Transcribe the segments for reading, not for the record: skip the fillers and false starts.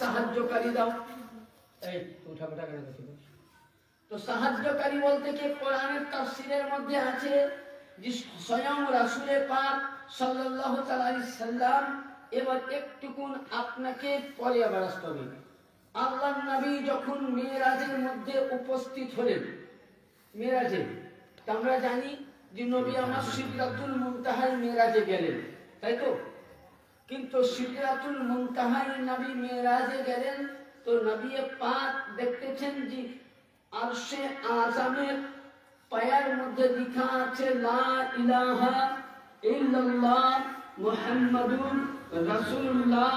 সাহায্যকারী দাও। এই উঠাটা কেন করছি? তো সাহায্যকারী বলতে কি কোরআনের তাফসীরের মধ্যে আছে যে স্বয়ং রাসূলে পাক সাল্লাল্লাহু আলাইহি সাল্লাম। এবার একটুকুন আপনাকে পরে আবার আসতে হবে। আল্লাহর নবী যখন মেরাজের মধ্যে উপস্থিত হলেন, মেরাজে আমরা জানি যে নবী আমার সিদরাতুল মুনতাহায় মেরাজে গেলেন, তাই তো? কিন্তু সিদরাতুল মুনতাহায় নবী মেরাজে গেলেন তো নবী পাক দেখতেছেন যে আরশে আযমের পায়ার মধ্যে লেখা আছে লা ইলাহা ইল্লাল্লাহ মুহাম্মাদুর রাসূলুল্লাহ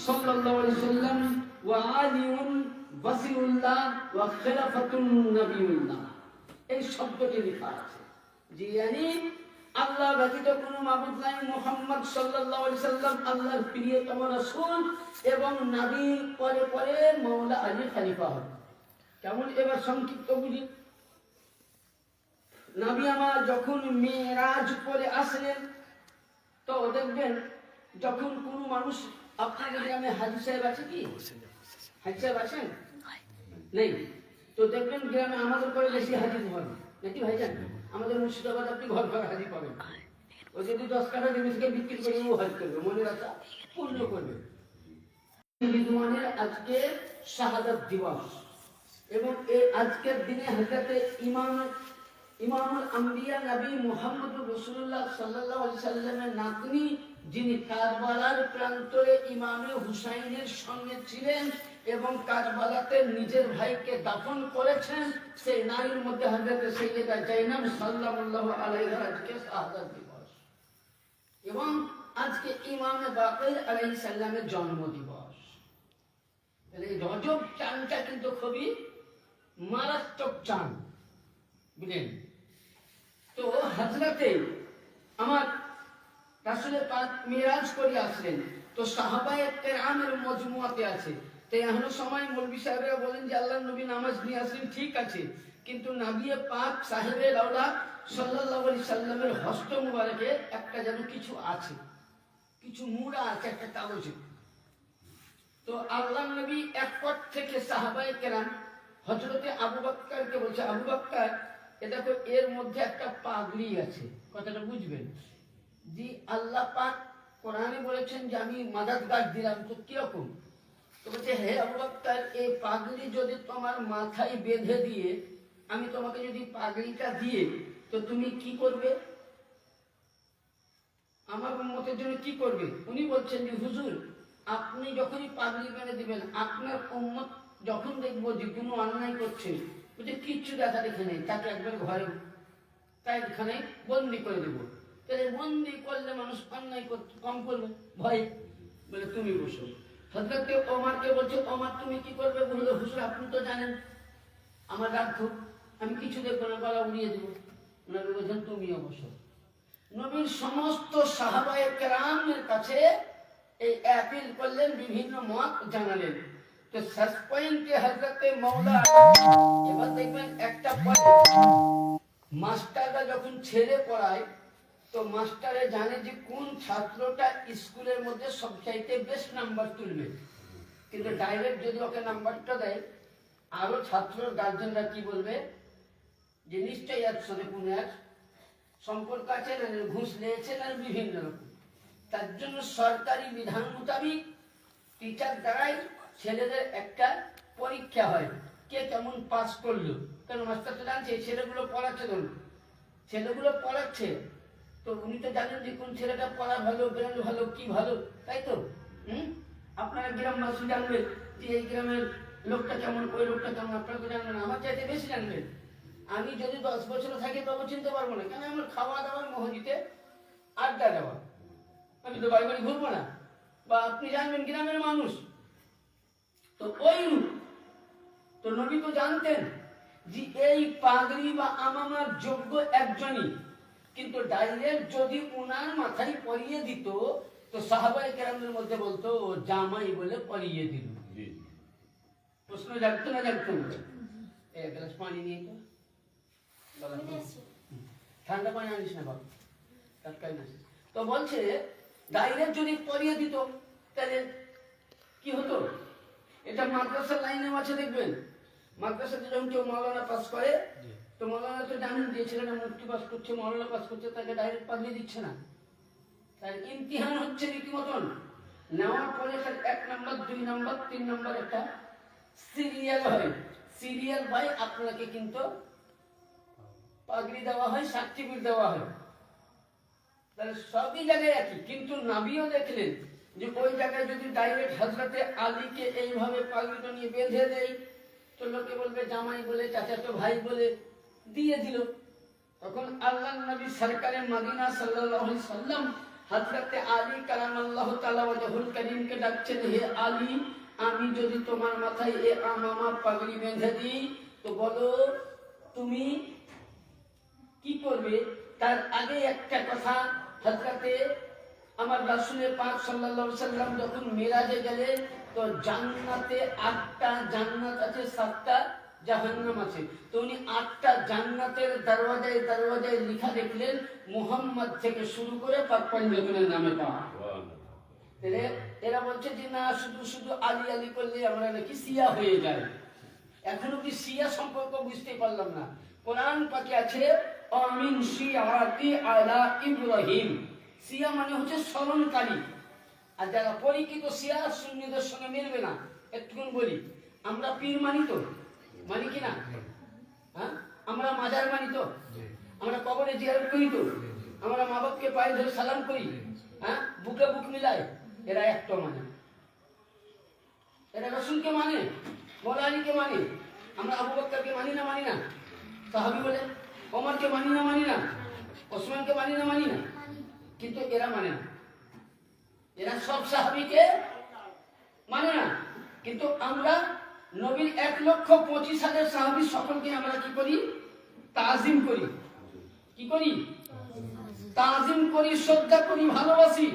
সাল্লাল্লাহু আলাইহি সাল্লাম ওয়া আলিউন ওয়াসিউল্লাহ ওয়া খিলাফাতুন নবিয়ুল্লাহ। এই শব্দটি লেখা আছে যে yani আল্লাহ ব্যতীত কোনো মাবুদ নাই, মুহাম্মদ সাল্লাল্লাহু আলাইহি সাল্লাম আল্লাহর প্রিয়তম রাসূল এবং নবীর পরে পরে মাওলা আলী খলিফা হবে। কেমন এবার সংক্ষিপ্ত বুঝি। নবী আমার যখন মেরাজ করে আসলেন তো দেখবেন যখন কোনো মানুষ, আপনাদের গ্রামে হাজী সাহেব আছে কি? হাজী সাহেব আছেন? নেই তো দেখবেন গ্রামে আমাদের করে বেশি হাজী হন নাকি ভাইজান? আমাদের মুর্শিদাবাদ আপনি ঘর ঘর হাজী পাবেন। ও যদি 10 কাঠা জমিকে বিক্রি করে ও হজ করবে, মনে রাখা পূর্ণ করবে। রিদওয়ানের আজকে শাহাদাত দিবস এবং এই আজকের দিনে হযরতে ইমামুল আম্বিয়া নবী মুহাম্মদুর রাসূলুল্লাহ সাল্লাল্লাহু আলাইহি সাল্লামের নাতনি যিনি কারবালার প্রান্তরে ইমামে হুসাইনের সঙ্গে ছিলেন এবং কারবালাতে নিজের ভাইকে দাফন করেছেন, সেই নারীর মধ্যে হযরতে সাইয়্যিদা জাইনাব সাল্লাল্লাহু আলাইহা আজকে শাহাদাত দিবস এবং আজকে ইমামে বাকির আলাইহিস সালামের জন্ম দিবস। তাহলে এই রজব চাঁদটা কিন্তু খুবই মারাত্মক চাঁদ, বুঝলেন তো? হযরতে আমার রাসূল পাক মিরাজ করে আসলেন তো সাহাবায়ে কেরামের মজমুয়াতে আছে। তো এখনো সময় মৌলভী সাহেবরা বলেন যে আল্লাহর নবী নামাজ নিয়ে আসলেন, ঠিক আছে, কিন্তু নবী পাক সাহেবে রাওলা সাল্লাল্লাহু আলাইহি সাল্লামের হস্ত মুবারকে একটা যেন কিছু আছে, কিছু মুড়া আছে একটা কাগজে। তো আল্লাহর নবী এক পথ থেকে সাহাবায়ে কেরাম হযরতে আবু বকরকে বলছে, আবু বকর এ দেখো এর মধ্যে একটা পাগড়ি আছে, কথাটা বুঝবেন যে আল্লাহ পাক কোরআনে বলেছেন যে আমি মাদাদগার দিলাম, তো কিরকম? তো বলছে হে আবু বকর এই পাগড়ি যদি তোমার মাথায় বেঁধে দিয়ে আমি তোমাকে যদি পাগড়িটা দিয়ে তো তুমি কি করবে? আমার উম্মতের জন্য কি করবে? উনি বলছেন যে হুজুর আপনি যখনই পাগড়ি বেঁধে দিবেন আপনার উম্মত যখন দেখবো যে কোনো অন্যায় করছে, বলছে কিচ্ছু দেখা দেখে নেই, তাকে একবার ঘরে তাই এখানে বন্দি করে দেবো। তাহলে বন্দি করলে মানুষ অন্যায় কম করবে ভয়, বলে তুমি বসো। হযরতে ওমরকে বলছে ওমর তুমি কি করবে? বললো হুজুর আপনি তো জানেন আমার রাগ খুব, আমি কিছু দেখবো না, গলা উড়িয়ে দেবো। নবী বলছেন তুমিও বসো। নবীর সমস্ত সাহাবায়ে কেরামের কাছে এই অ্যাপিল করলেন, বিভিন্ন মত জানালেন। তো শেষ পয়েন্টে হযরতে মাওলা এবার দেখবেন একটা মাস্টাররা যখন ছেলে পড়ায় তো মাস্টারে জানে যে কোন ছাত্রটা স্কুলের মধ্যে সবচাইতে বেস্ট নাম্বার তুলবে, কিন্তু ডাইরেক্ট যদি ওকে নাম্বারটা দেয় আরো ছাত্রর গার্জেনরা কি বলবে যে নিশ্চয়ই এর সাথে কোন এক সম্পর্ক আছে, ঘুষ নিয়েছে না বিভিন্ন রকম। তার জন্য সরকারি বিধান মোতাবিক টিচার দ্বারাই ছেলেদের একটা পরীক্ষা হয়, কে কেমন পাস করলো। কারণ মাস্টার তো জানছে ছেলেগুলো পড়াচ্ছে, ধরুন ছেলেগুলো পড়াচ্ছে তো উনি তো জানেন যে কোন ছেলেটা পড়া ভালো, ব্রেন ভালো, কি ভালো, তাই তো? আপনারা গ্রামবাসী জানবেন যে এই গ্রামের লোকটা কেমন, ওই লোকটা কেমন, আপনারা তো জানবেন, আমার চাইতে বেশি জানবেন। আমি যদি 10 বছর থাকি তবু চিনতে পারবো না, কেন আমার খাওয়া দাওয়ার মহজিতে আড্ডা দেওয়া, আমি তো বাড়ি বাড়ি ঘুরবো না। বা আপনি জানবেন গ্রামের মানুষ তো ওই রূপ। তো নবী তো জানতেন যে এই পাগড়ি বা আমামার যোগ্য একজনই, কিন্তু ডাইরেক্ট যদি উনার মাথায় পরিয়ে দিত তো সাহাবায়ে কেরামদের মধ্যে বলতো জামাই বলে পরিয়ে দিল। প্রশ্ন জানতো না? জানতো। এক গ্লাস পানি নিয়ে তো ঠান্ডা পানি আনিস না বাবা, টাটকাই না। তো বলছে ডাইরেক্ট যদি পরিয়ে দিত তাহলে কি হতো? এটা মাদ্রাসার লাইনেও আছে দেখবেন। মাদ্রাসাতে যখন কেউ মৌলানা পাস করে, তো মৌলানা তো জানেন যে ছেলেটা মুফতি পাস করছে, মৌলানা পাস করছে, তাকে ডাইরেক্ট পাগড়ি দিচ্ছে না, তার ইমতিহান হচ্ছে রীতিমতন। নেওয়ার পরে তার 1 নম্বর 2 নম্বর 3 নম্বর একটা সিরিয়াল হয়, সিরিয়াল বাই আপনাকে কিন্তু পাগড়ি দেওয়া হয়, সার্টিফিকেট দেওয়া হয়। তাহলে সবই জায়গায় একই। কিন্তু নবীও দেখলেন যে ওই জায়গায় যদি ডাইরেক্ট হযরতে আলীকে এইভাবে পাগড়িটা নিয়ে বেঁধে দেয়, তো লোকে বলবে জামাই বলে, চাচাতো ভাই বলে দিয়ে দিল। তখন আল্লাহর নবী সরকারে মদিনা সাল্লাল্লাহু আলাইহি সাল্লাম হযরতে আলী কারামাল্লাহু তাআলা ওয়াজহুল কারীমকে ডাকছেন, হে আলী, আমি যদি তোমার মাথায় এই আমামা পাগড়ি বেঁধে দিই তো বলো তুমি কি করবে? তার আগে একটা কথা, হযরতে আমার রাসূলের পাক সাল্লাল্লাহু আলাইহি সাল্লাম যখন মিরাজে গেলেন, তো জান্নাতে 8টা জান্নাত আছে, 7টা জাহান্নাম আছে। তো উনি 8টা জান্নাতের দরওয়াজায় দরওয়াজায় লেখা দেখলেন মুহাম্মদ থেকে শুরু করে পাক পঞ্জনের নামে পাওয়া। এরা বলছে যে না, শুধু শুধু আলী আলী করলে আমরা নাকি শিয়া হয়ে যায়। এখনো কি শিয়া সম্পর্ক বুঝতে পারলাম না। কোরআন পাকে আছে আমিন শিয়াতি আলা ইব্রাহিম। শিয়া মানে হচ্ছে স্মরণকারী। আর যারা পরিচিত শিয়া সুন্নিদের সঙ্গে মিলবে না। একটুকুন বলি, আমরা পীর মানি তো, মানি কিনা? হ্যাঁ, আমরা মাজার মানি তো, আমরা কবরে জিয়ারত করি তো, আমরা মা বাপকে পায়ে ধরে সালাম করি, হ্যাঁ, বুকে বুক মিলাই। এরা একটা মানে, এরা রাসূলকে মানে, মওলা আলীকে মানে। আমরা আবু বকরকে মানি না, মানি না? সাহাবী বলে ওমরকে মানি না, মানি না? ওসমানকে মানি না, মানি না? কিন্তু এরা মানে না। এরা সব সাহাবীকে মানে না। কিন্তু আমরা নবীর 1,25,000 সাহাবী সকলকে আমরা কি করি? তাজিম করি। কি করি? তাজিম করি, শ্রদ্ধা করি, ভালোবাসি।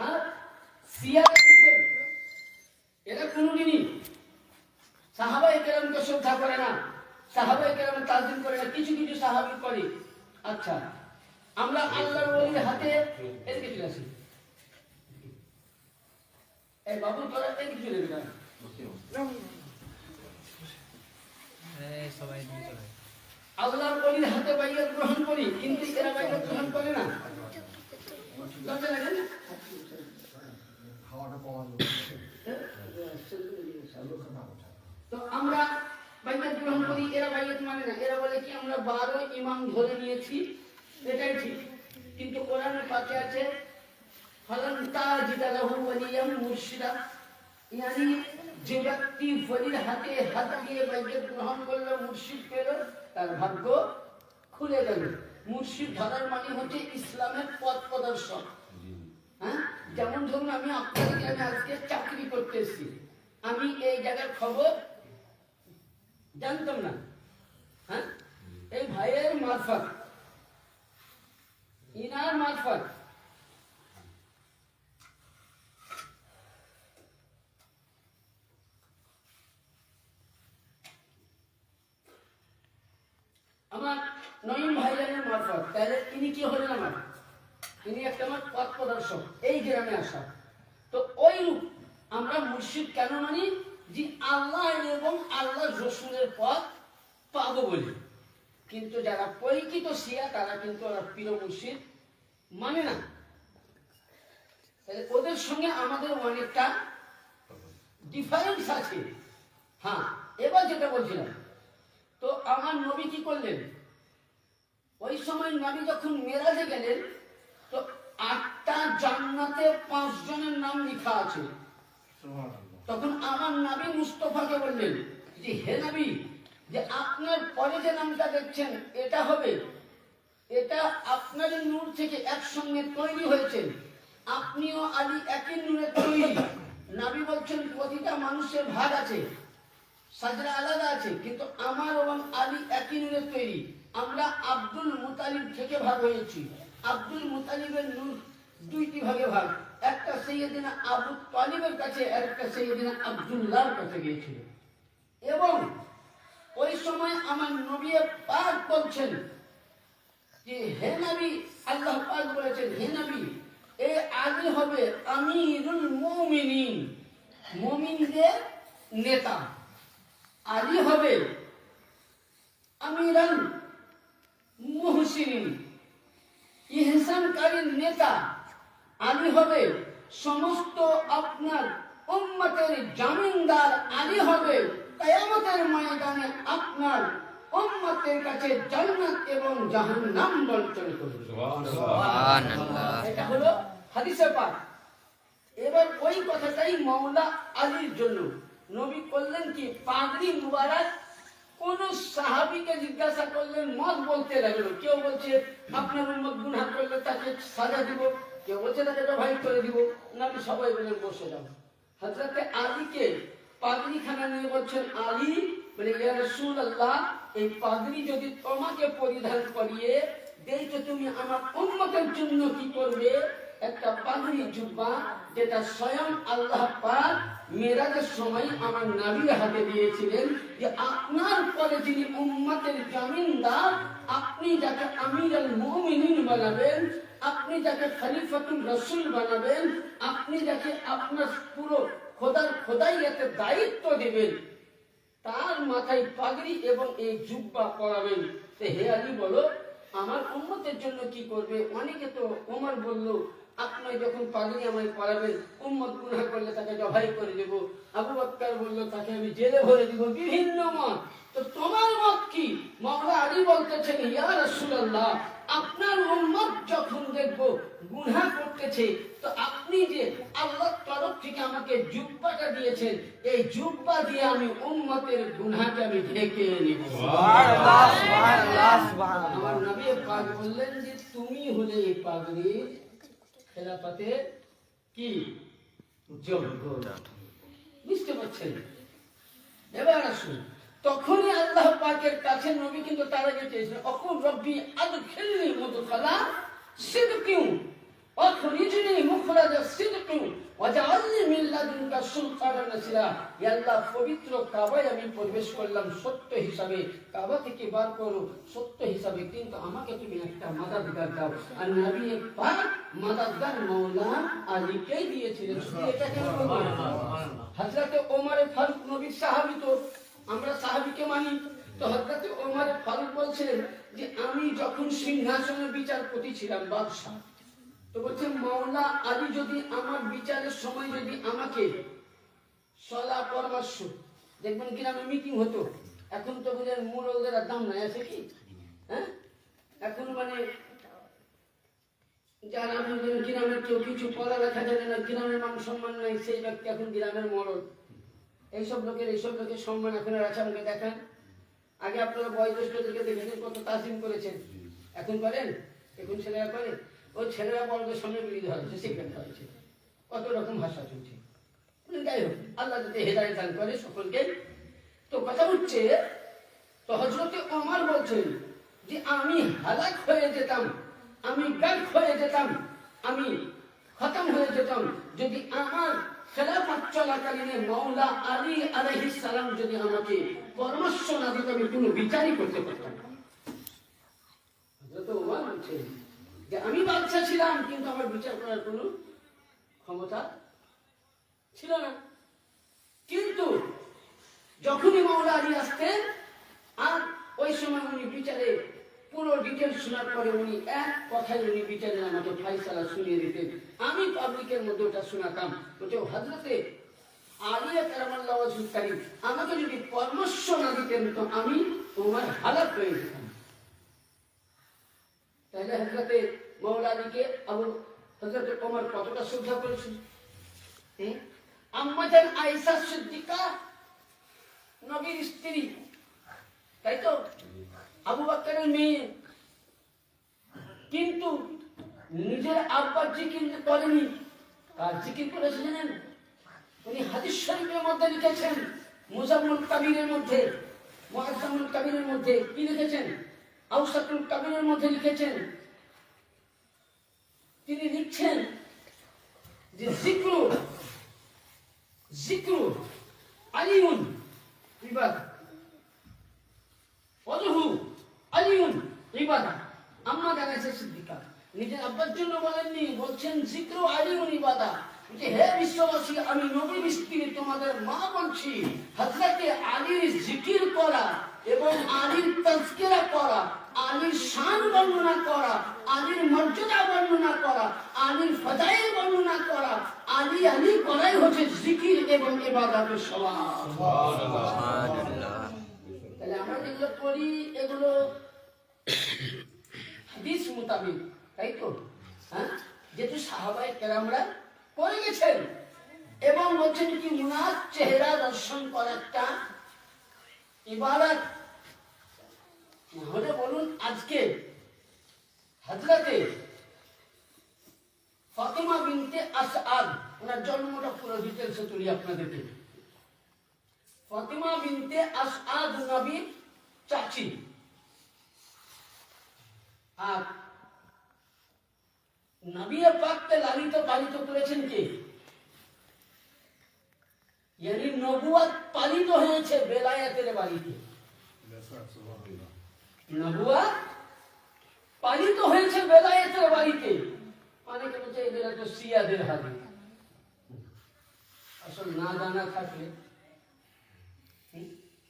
আর শিয়ারা দেখবেন এরা কোনদিনই সাহাবায়ে কেরামকে শ্রদ্ধা করে না, সাহাবায়ে কেরাম তাজিম করে না। কিছু কিছু সাহাবী করে। আচ্ছা, আমরা আল্লাহর ওলির হাতে এদিকে চলে আসি। এই বাবু তোরা এদিকে চলে যা। সবাই দিকে চলে। আল্লাহর ওলির হাতে বাইয়াত গ্রহণ করি, কিন্তু এরা বাইয়াত গ্রহণ করে না। লজ্জা লাগে না? তো আমরা বাইয়াত গ্রহণ করি, এরা বাইয়াত মানে না। এরা বলে কি আমরা 12 ইমাম ধরে নিয়েছি, এটাই ঠিক। কিন্তু কোরআনে পাকে আছে ফালান তাজিদা লাহু ওয়ালিয়াম মুরশিদা, ইয়ানি যে ব্যক্তি ওলির হাতে হাত দিয়ে বাইয়াত গ্রহণ করলো, মুর্শিদ পেল, তার ভাগ্য খুলে গেল। মুর্শিদ ধরার মানে হচ্ছে ইসলামের পথ প্রদর্শক। হ্যাঁ, যেমন ধরুন আমি আপনাদের গ্রামে আজকে চাকরি করতে এসেছি, আমি এই জায়গার খবর জানতাম না। হ্যাঁ, এই ভাইয়ের মারফত, ইনার মারফত আমার নঈম ভাইজানের মারফত, তাহলে ইনি কি হলেন? আমার ইনি একটা আমার পথ প্রদর্শক এই গ্রামে আসা। তো ওই রূপ আমরা মুর্শিদ কেন মানি? যে আল্লাহ এবং আল্লাহ রসুলের পথ পাবো বলি। কিন্তু যারা পরিচিত শিয়া তারা কিন্তু ওরা পীর মুর্শিদ মানে না। তাহলে ওদের সঙ্গে আমাদের অনেকটা ডিফারেন্স আছে। হ্যাঁ, এবার যেটা বলছিলাম, তো আমার নবী কি করলেন? ওই সময় নবী যখন মেরাজে গেলেন, তো 8টা জান্নাতে 5 জনের নাম লেখা আছে। তখন আমার নবী মুস্তাফাকে বললেন যে হে নবী, যে আপনার পরে যে নামটা দেখছেন এটা হবে, এটা আপনার নূর থেকে একসঙ্গে তৈরি হয়েছে। আপনিও আলী একই নূরে তৈরি। নবী বলছেন প্রতিটা মানুষের ভাগ আছে, সাজরা আলাদা আছে, কিন্তু আমার এবং আলী একই নূরে তৈরি। আমরা আব্দুল মুতালিব থেকে ভাগ হয়েছি। আব্দুল মুতালিবের নূর 2টি ভাগে ভাগ, একটা সাইয়েদিনা আবু তালিবের কাছে, আর একটা সাইয়েদিনা আব্দুল্লাহর কাছে গিয়েছিল। এবং ওই সময় আমার নবী পাক বলছেন যে হে নবী, আল্লাহ পাক বলেছেন হে নবী, এই আলী হবে আমিরুল মুমিনিন, মুমিনদের নেতা, আলী হবে আমিরাল মুহসিনিন, ইহসানকারীর নেতা। আলী হবে সমস্ত আপনার উম্মতের জামিনদার। আলী হবে কিয়ামতের ময়দানে আপনার উম্মতের কাছে জান্নাত এবং জাহান্নাম বন্টন করবে। সুবহানাল্লাহ। এটা হলো হাদিসে পাক। এবার ওই কথাটাই মাওলা আলীর জন্য নবী করলেন কি, পাগড়ি মুবারক কোন সাহাবীকে জিজ্ঞাসা করলেন, মত বলতে লাগলো। কেউ বলছে আপনার উম্মত গুনাহ করলে তাকে সাজা দিব, কেউ বলছে তাকে জবাই করে দিব। নবী সবাই বলেন বসে যাও। হযরতে আলীকে পাগড়িখানা নিয়ে বলছেন, আলী বলে ইয়া রাসূলুল্লাহ, এই পাগড়ি যদি তোমাকে পরিধান করিয়ে দেই তো তুমি আমার উম্মতের জন্য কি করবে? একটা পাগড়ি জুব্বা যেটা স্বয়ং আল্লাহ পাক মেরাজের সময় আমার নবীর হাতে দিয়েছিলেন, যে আপনার পরে যিনি উম্মতের জামিনদার, আপনি যাকে আমিরুল মুমিনিন বানাবেন, আপনি যাকে খলিফাতুর রাসূল বানাবেন, আপনি যাকে আপনার পুরো খোদাইয়াতের দায়িত্ব দিবেন, তার মাথায় পাগড়ি এবং এই জুব্বা পরাবেন। তো হে আলী বলো আমার উম্মতের জন্য কি করবে? অনেকে তো ওমর বলল, আপনি যখন পাগড়ি আমায় পরাবেন, উম্মত গুনাহ করলে তাকে জবাই করে দেব। আবু বকর বলল, তাকে আমি জেলে ভরে দিব। বিভিন্ন মত। তো তোমার মত কি? মাওলা আলী বলতেছেন, ইয়া রাসূলুল্লাহ, আপনার উম্মত যখন দেখবো গুনাহ করতেছে, তো আপনি যে আল্লাহর তরফ থেকে আমাকে জুব্বাটা দিয়েছেন, এই জুব্বা দিয়ে আমি উম্মতের গুনাহকে আমি ঢেকে নিব। সুবহানাল্লাহ, সুবহানাল্লাহ, সুবহানাল্লাহ। আমার নবী পাক বললেন যে তুমি হলে এই পাগড়ির খেলাফতের কি যোগ্য। বুঝতে পারছেন? এবার আসুন, তখনই আল্লাহ পাকের কাছে নবী কিন্তু তার আগে চেয়েছিলেন, অকুল রব্বি আদখিলনি মুদখালা সিদকিন আখরিজনি মুখরাজা সিদকিন ওয়াজআলনি মিন লাদুনকা সুলতানান নাসিরা। হে আল্লাহ, পবিত্র কাবায় আমি প্রবেশ করলাম সত্য হিসাবে, কাবা থেকে বার করো সত্য হিসাবে, কিন্তু আমাকে তুমি একটা মাদাদগার দাও। আর নবী পাক মাদাদগার মাওলা আলীকেই দিয়েছিলেন। শুধু এটা কেন বলবো, হযরত ওমর ফারুক নবীর সাহাবী, তো আমরা সাহাবীকে মানি। তো হযরত ওমর ফারুক বলছিলেন যে আমি যখন সিংহাসনের বিচারপতি ছিলাম, বাদশা, তো বলছে মাওলা আলী যদি আমার বিচারের সময় যদি আমাকে সলা পরামর্শ, দেখবেন গ্রামে মিটিং হতো, এখন তো বুঝেন মোড়লদের দাম নাই, আছে কি? হ্যাঁ, এখন মানে যারা গ্রামের কেউ কিছু পড়ালেখা জানে না, গ্রামের মান সম্মান নাই, সেই ব্যক্তি এখন গ্রামের মোড়ল। এইসব লোকের সম্মান এখন আর আছে? আমাকে দেখান। আগে আপনারা বয়োজ্যেষ্ঠদেরকে দেখেছেন কত তাজিম করেছেন, এখন করেন? এখন ছেলেরা করে? ওই ছেলেরা বড়দের সামনে বিড়ি ধরেছে, সিগারেট ধরেছে, কত রকম ভাষা চলছে। যাই হোক, আল্লাহ যদি হেদায়েত দান করে সকলকে। তো কথা হচ্ছে, তো হযরত ওমর বলছেন যে আমি হালাক হয়ে যেতাম, আমি গায়ব হয়ে যেতাম, আমি খতম হয়ে যেতাম যদি আমার খেলাফত চলাকালীন মাওলা আলী আলাইহিস সালাম যদি আমাকে পরামর্শ না দিত, আমি কোনো বিচারই করতে পারতাম না। হযরত ওমর বলছেন যে আমি বাদশা ছিলাম, কিন্তু আমার বিচার করার কোনো ক্ষমতা ছিল না। কিন্তু যখনই মাওলা আলী আসতেন, আর ওই সময় উনি বিচারে পুরো ডিটেল শোনার পরে উনি এক কথায় উনি বিচারে আমাকে ফাইসালা শুনিয়ে দিতেন। আমি পাবলিকের মধ্যে ওটা শোনাতাম। বলছে হযরতে আলী কারামাল্লাহু ওয়াজহুল কারীম আমাকে যদি পরামর্শ না দিতেন, তো আমি তোমার হালাত হয়ে যেতাম। তাহলে হযরতে মাওলা আলীকে হযরতে ওমর কতটা শ্রদ্ধা করেছেন। আম্মা জান আয়েশা সিদ্দিকা নবীর স্ত্রী, তাই তো, আবু বকরের মেয়ে, কিন্তু নিজের আব্বার জিকির করেনি। আর জিকির করেছে জানেন? উনি হাদিস শরীফের মধ্যে লিখেছেন, মুজাম্মুল কাবিরের মধ্যে, মুআজ্জামুল কাবিরের মধ্যে কি লিখেছেন? আওসাতুল কাবিরের মধ্যে লিখেছেন, তিনি লিখছেন যে জিক্রু আলিউন ইবাদা, ওয়াজহু আলিউন ইবাদা। আম্মা জানাইছে সিদ্দিকা, নিজের আব্বার জন্য বলেননি, বলছেন জিক্রু আলিউন ইবাদা, যে হে বিশ্ববাসী, আমি নবীর স্ত্রী, তোমার তোমাদের মা বলছি, হযরতে আলীর জিকির করা এবং আলীর তাজকিরা করা, আলীর শান বর্ণনা করা, আলীর মর্যাদা বর্ণনা করা, আলীর ফজাইল বর্ণনা করা, আলী আলী করাই হচ্ছে জিকির এবং ইবাদতের স্বভাব। সুবহানাল্লাহ। তাহলে আমরা যেগুলো করি এগুলো হাদিস মোতাবেক, তাই তো? হ্যাঁ, যেহেতু সাহাবায়ে কেরামরা করে গেছেন এবং বলছেন কি উনার চেহারা দর্শন করা একটা ইবাদত। তাহলে বলুন, আজকে হযরতে ফাতিমা বিনতে আসআদ, ওনার জন্মটা পুরো ডিটেইলসে তুলি আপনাদেরকে। ফাতিমা বিনতে আসআদ নবীর চাচি, আর নবী পাককে লালিত পালিত করেছেন কে? यानी নবুয়ত পালিত হয়েছে বেলায়েতের বাড়িতে। নবুয়ত পালিত হয়েছে বেলায়েতের বাড়িতে। অনেকে বলছে এদের তো শিয়াদের হাদিস, আসল না জানা থাকলে,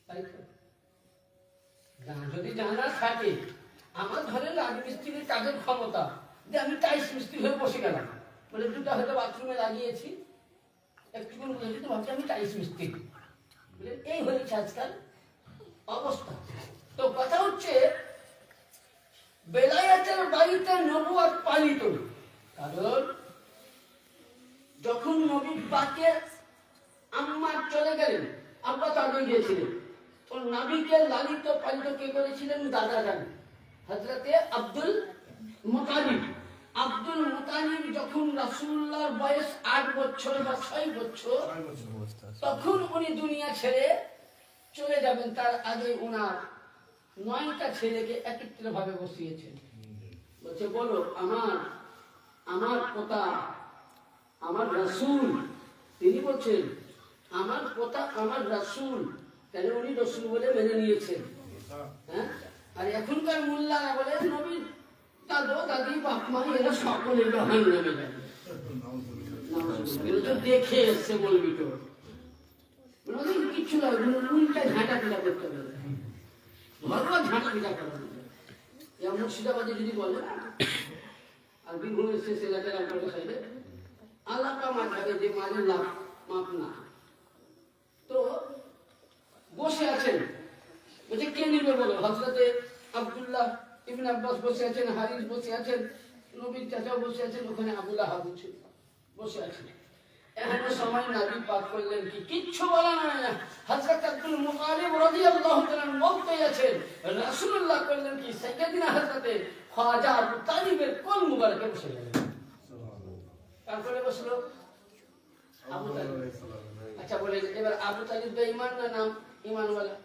তাই তো? যদি জানা থাকে, আমার ধরে রাজমিস্ত্রির কাজের ক্ষমতা, যে আমি টাইলস মিস্ত্রি হয়ে বসে গেলাম, বলে দুটা হয়তো বাথরুমে লাগিয়েছি, একটু করে বলে দিতে ভাবছি আমি টাইলস মিস্ত্রি, বলে এই হয়েছে আজকাল অবস্থা। তো কথা হচ্ছে বেলায়েতের বাড়িতে নবুয়ত পালিত। কারণ যখন নবী পাকের আম্মা চলে গেলেন, আব্বা তাড়া গিয়েছিলেন, তো নবীকে লালিত পালিত কে করেছিলেন? দাদা যান হযরতে আব্দুল মুতালিব। আব্দুল মুতালিব যখন রাসূলুল্লাহর বয়স 8 বছর বা 6 বছর, তখন উনি দুনিয়া ছেড়ে চলে যাবেন। তার আগে উনার 9টা ছেলেকে একত্রে ভাবে বসিয়েছেন। বলছে বলো আমার পোতা আমার রাসূল। তিনি বলছেন আমার পোতা আমার রাসূল, তাহলে উনি রাসূল বলে মেনে নিয়েছেন। হ্যাঁ, আর এখনকার মোল্লারা বলে নবীর দাদু দাদি বাপ মা এরা সকলে জাহান্নামে যাবে। তো দেখে এসছে বলবি তো, কিছু লাগবে উল্টা ঝাঁটা পিটা করতে হবে, ঘরোয়া ঝাঁটা পিটা করা হবে। মুর্শিদাবাদে যদি বলে আর বীরভূমের শেষ এলাকার আপনার সাইডে আলাপা মাছ থাকে, যে মাঝে লাভ মাপ না, তো বসে আছেন। বলছে কে নিবে বলো? হযরতে আব্দুল্লাহ ইবনে আব্বাস বসে আছেন, হারিস বসে আছেন, নবীর চাচাও বসে আছেন, ওখানে আবু লাহাব বসে আছেন। এমন সময় নবী পাক করলেন কি, কিচ্ছু বলা না, হযরত আব্দুল মুতালিব রাদিয়াল্লাহু তাআলা বলতে আছেন, রাসূলুল্লাহ করলেন কি, সাইয়্যিদিনা হযরতে খাজা আবু তালিবের কোল মুবারকে বসে গেলেন। তারপরে বসলো আবু তালিব। আচ্ছা বলে এবার আবু তালিব বেঈমান না নাম ঈমানওয়ালা?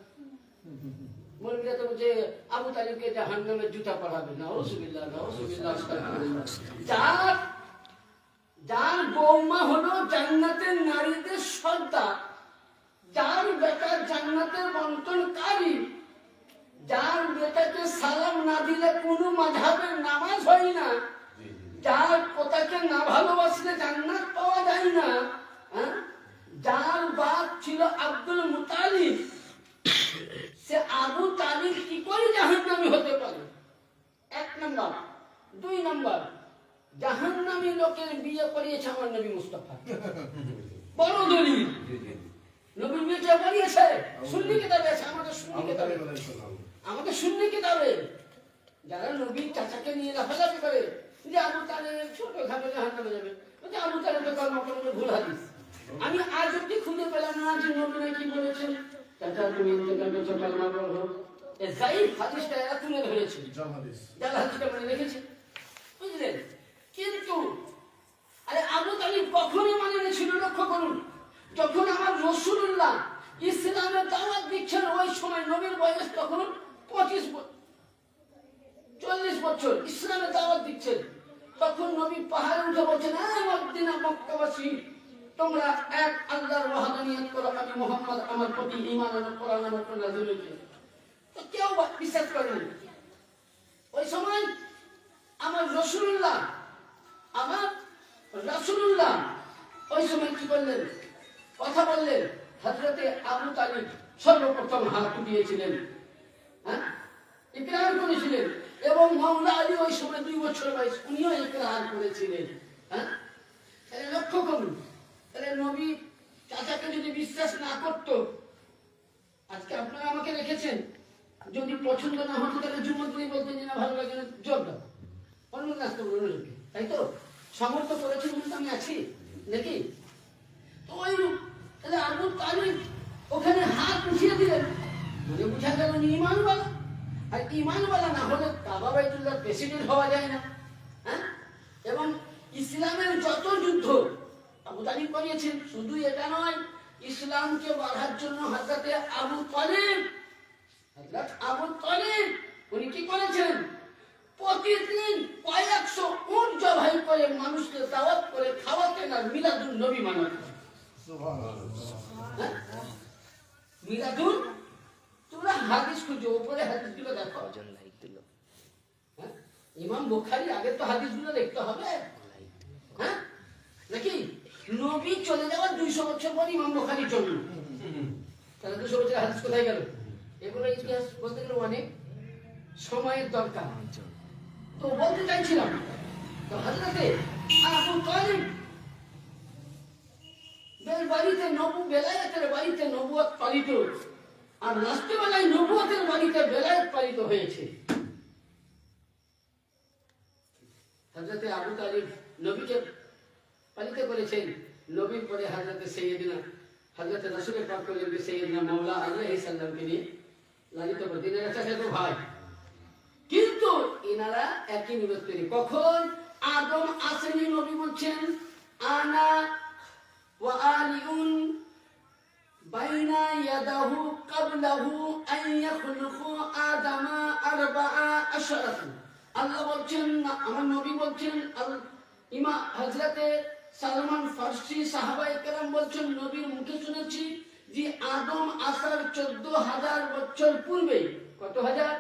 মৌলবীরা তো বলছে আবু তালিবকে জাহান্নামের জুতা পরাবে। নাউযুবিল্লাহ, নাউযুবিল্লাহ, আস্তাগফিরুল্লাহ। যার বৌমা হলো জান্নাতের নারীদের সর্দার, যার বেটা জান্নাতের বন্টনকারী, যার বেটাকে সালাম না দিলে কোনো মাযহাবের নামাজ হয় না, যার পোতাকে না ভালোবাসলে জান্নাত পাওয়া যায় না, যার বাপ ছিল আব্দুল মুতালিব, সে আবু তালিব কি করে জাহান্নামী হতে পারে? 1 নম্বর। 2 নম্বর, জাহান্নামী লোকের বিয়ে করিয়েছে আমার নবী মুস্তাফা। বড় দলিল, নবী বিয়ে করিয়েছে, সুন্নি কিতাবে আছে, আমাদের সুন্নি কিতাবে, আমাদের সুন্নি কিতাবে যারা নবীর চাচাকে নিয়ে লাফালাফি করে যে আবু তালিব ছোটখাটো জাহান্নামে যাবে, বলছে আবু তালিবের কলমা পড়লে ভুল হাদিস। আমি আজ অব্দি খুঁজে পেলাম না যে নবী কি বলেছেন চাচা তুমি ইন্তেকাল করছো কলমা পড়ো। এই যায়িফ হাদিসটা এরা তুলে ধরেছে, জাল হাদিসটা মানে রেখেছে, বুঝলেন? কিন্তু আরে আবু তালিব কখনই মানে ছিল, লক্ষ্য করুন, যখন আমার রাসূলুল্লাহ ইসলামের দাওয়াত দিচ্ছেন, ওই সময় নবীর বয়স তখন 40 বছর, ইসলামের দাওয়াত দিচ্ছেন, তখন নবী পাহাড়ে উঠে বলছেন, মদিনা মক্কাবাসী তোমরা এক আল্লাহর ওয়াহদানিয়ত করো, আমি মুহাম্মদ আমার প্রতি ঈমান আনো, কোরআন আমার উপর নাযিল হয়েছে। তো কেউ বিশ্বাস করেন। ওই সময় আমার রাসূলুল্লাহ ওই সময় কি করলেন? কথা বললেন, হযরতে আবু তালিব সর্বপ্রথম হাত উঠিয়েছিলেন, হ্যাঁ, ইকরার করেছিলেন। এবং মাওলা আলী ওই সময় 2 বছর বয়স, উনিও ইকরার করেছিলেন। হ্যাঁ, তাহলে লক্ষ্য করুন, তাহলে নবী চাচাকে যদি বিশ্বাস না করতো, আজকে আপনারা আমাকে রেখেছেন, যদি পছন্দ না হতো তাহলে জুম্মা দিনে বলতেন যে না ভালো লাগে না, জোর দাও, অন্য কাজ করবো, অন্যজনকে, তাই তো? সামর্থ্য করেছেন বলতে আমি আছি নাকি? তো ওই তাহলে আবু তালিব ওখানে হাত উঠিয়ে দিলেন, মানে বুঝা গেল ঈমানওয়ালা। আর ঈমানওয়ালা না হলে কাবা বাইতুল্লাহ প্রেসিডেন্ট হওয়া যায় না। হ্যাঁ, এবং ইসলামের যত যুদ্ধ আবু তালিব করিয়েছেন, শুধু এটা নয়, ইসলামকে বাড়ার জন্য হযরতে আবু তালিব, হযরত আবু তালিব উনি কি করেছেন? প্রতিদিন কয়েকশো উট জবাই করে মানুষকে দাওয়াত করে খাওয়াতেন আর মিলাদুন নবী মানাতেন। হ্যাঁ? মিলাদুন, তোমরা হাদিস খুঁজো, উপরে হাদিসগুলো দেখো। হ্যাঁ? ইমাম বুখারী, আগে তো হাদিসগুলো দেখতে হবে, হ্যাঁ নাকি? নবী চলে যাওয়ার 200 বছর পর ইমাম বুখারী জন্ম, তাহলে 200 বছর হাদিস কোথায় গেল? এগুলো ইতিহাস বলতে গেলে অনেক সময়ের দরকার। তো বলতে চাইছিলাম, তো হযরতে আবু তালিব বাড়িতে বেলায়েতের বাড়িতে নবুয়ত পালিত, আর রাষ্ট্রবেলায় নবুয়তের বাড়িতে বেলায়েত পালিত হয়েছে। হযরতে আবু তালিব নবীকে পালিত করেছেন, নবীর পরে হযরতে সাইয়্যিদিনা হযরতে রাসূলের পাক করলেন সাইয়্যিদিনা মাওলা আলাইহিস সালামকে নিয়ে লালিত করতেন। এরা চাচাতো ভাই, কিন্তু এনারা একই নিয়ত তৈরি। কখন আদম আসেনি, নবী বলছেন আনা ওয়া আলিউন বাইনা ইয়াদাহু ক্বাবলাহু আন ইয়াখলুকু আদামা 14। আল্লাহ বলছেন, আমার নবী বলছেন, ইমাম হযরতে সালমান ফারসি সাহাবায়ে কেরাম বলছেন, নবীর মুখে শুনেছি যে আদম আসার 14,000 বছর পূর্বে, কত হাজার?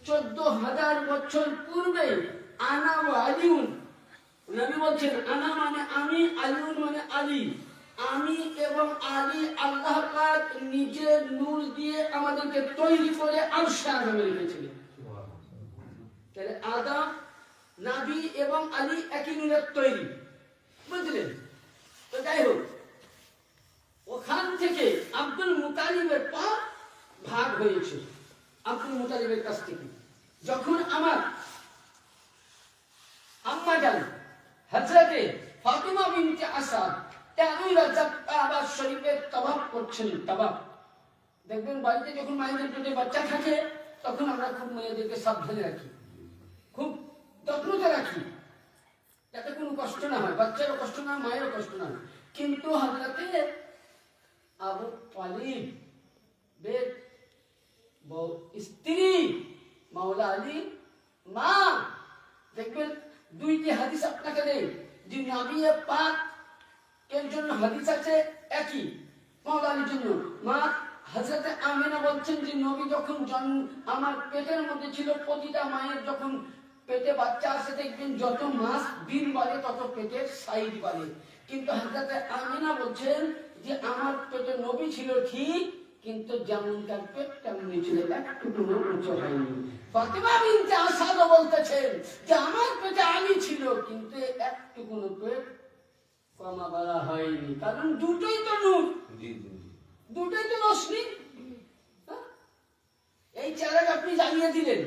14,000 বছর পূর্বে আনা ওয়া আলিউন, নবী বলছেন আনা মানে আমি, আলিউন মানে আলী, আমি এবং আলী আল্লাহ পাক নিজের নূর দিয়ে আমাদেরকে তৈরি করে আরশে আযমে রেখেছিলেন। তাহলে আদম, নবী এবং আলী একই নূরের তৈরি, বুঝলেন? তো যাই হোক, ওখান থেকে আব্দুল মুতালিবের পা ভাগ হয়েছে। আব্দুল মুতালিবের কাছ থেকে যখন আমার আম্মা জান হযরতে ফাতিমা বিনতে আসাদ 13 রজব কাবা শরীফের তাওয়াফ করছেন, তাওয়াফ দেখবেন বাড়িতে যখন মায়েদের পেটে বাচ্চা থাকে তখন আমরা খুব মেয়েদেরকে সাবধানে রাখি, খুব যত্নতে রাখি, যাতে কোনো কষ্ট না হয়, বাচ্চারও কষ্ট না, মায়েরও কষ্ট না। কিন্তু হযরতে আবু তালিব বের স্ত্রী মাওলা আলী মা, দেখবেন 2টি হাদিস আপনাকে দেই যে নবী পাক এর জন্য হাদিস আছে একই, মাওলা আলীর জন্য। মা হযরতে আমিনা বলছেন যে নবী যখন আমার পেটের মধ্যে ছিল, প্রতিটা মায়ের যখন পেটে বাচ্চা আসে দেখবেন যত মাস দিন বাড়ে তত পেটের সাইজ বাড়ে, কিন্তু হযরতে আমিনা বলছেন যে আমার পেটে নবী ছিল ঠিক, কিন্তু যেমনকার পেট তেমনি ছিল, একটুকু উঁচু হয়নি। ফাতিমা বিনতে আসাদ বলতেছেন যে আমার পেটে আলী ছিল, কিন্তু একটুকু পেট কমা বলা হয়নি, কারণ দুটোই তো নূর, দুটোই তো রশ্মি। এই চারাক আপনি জ্বালিয়ে দিলেন,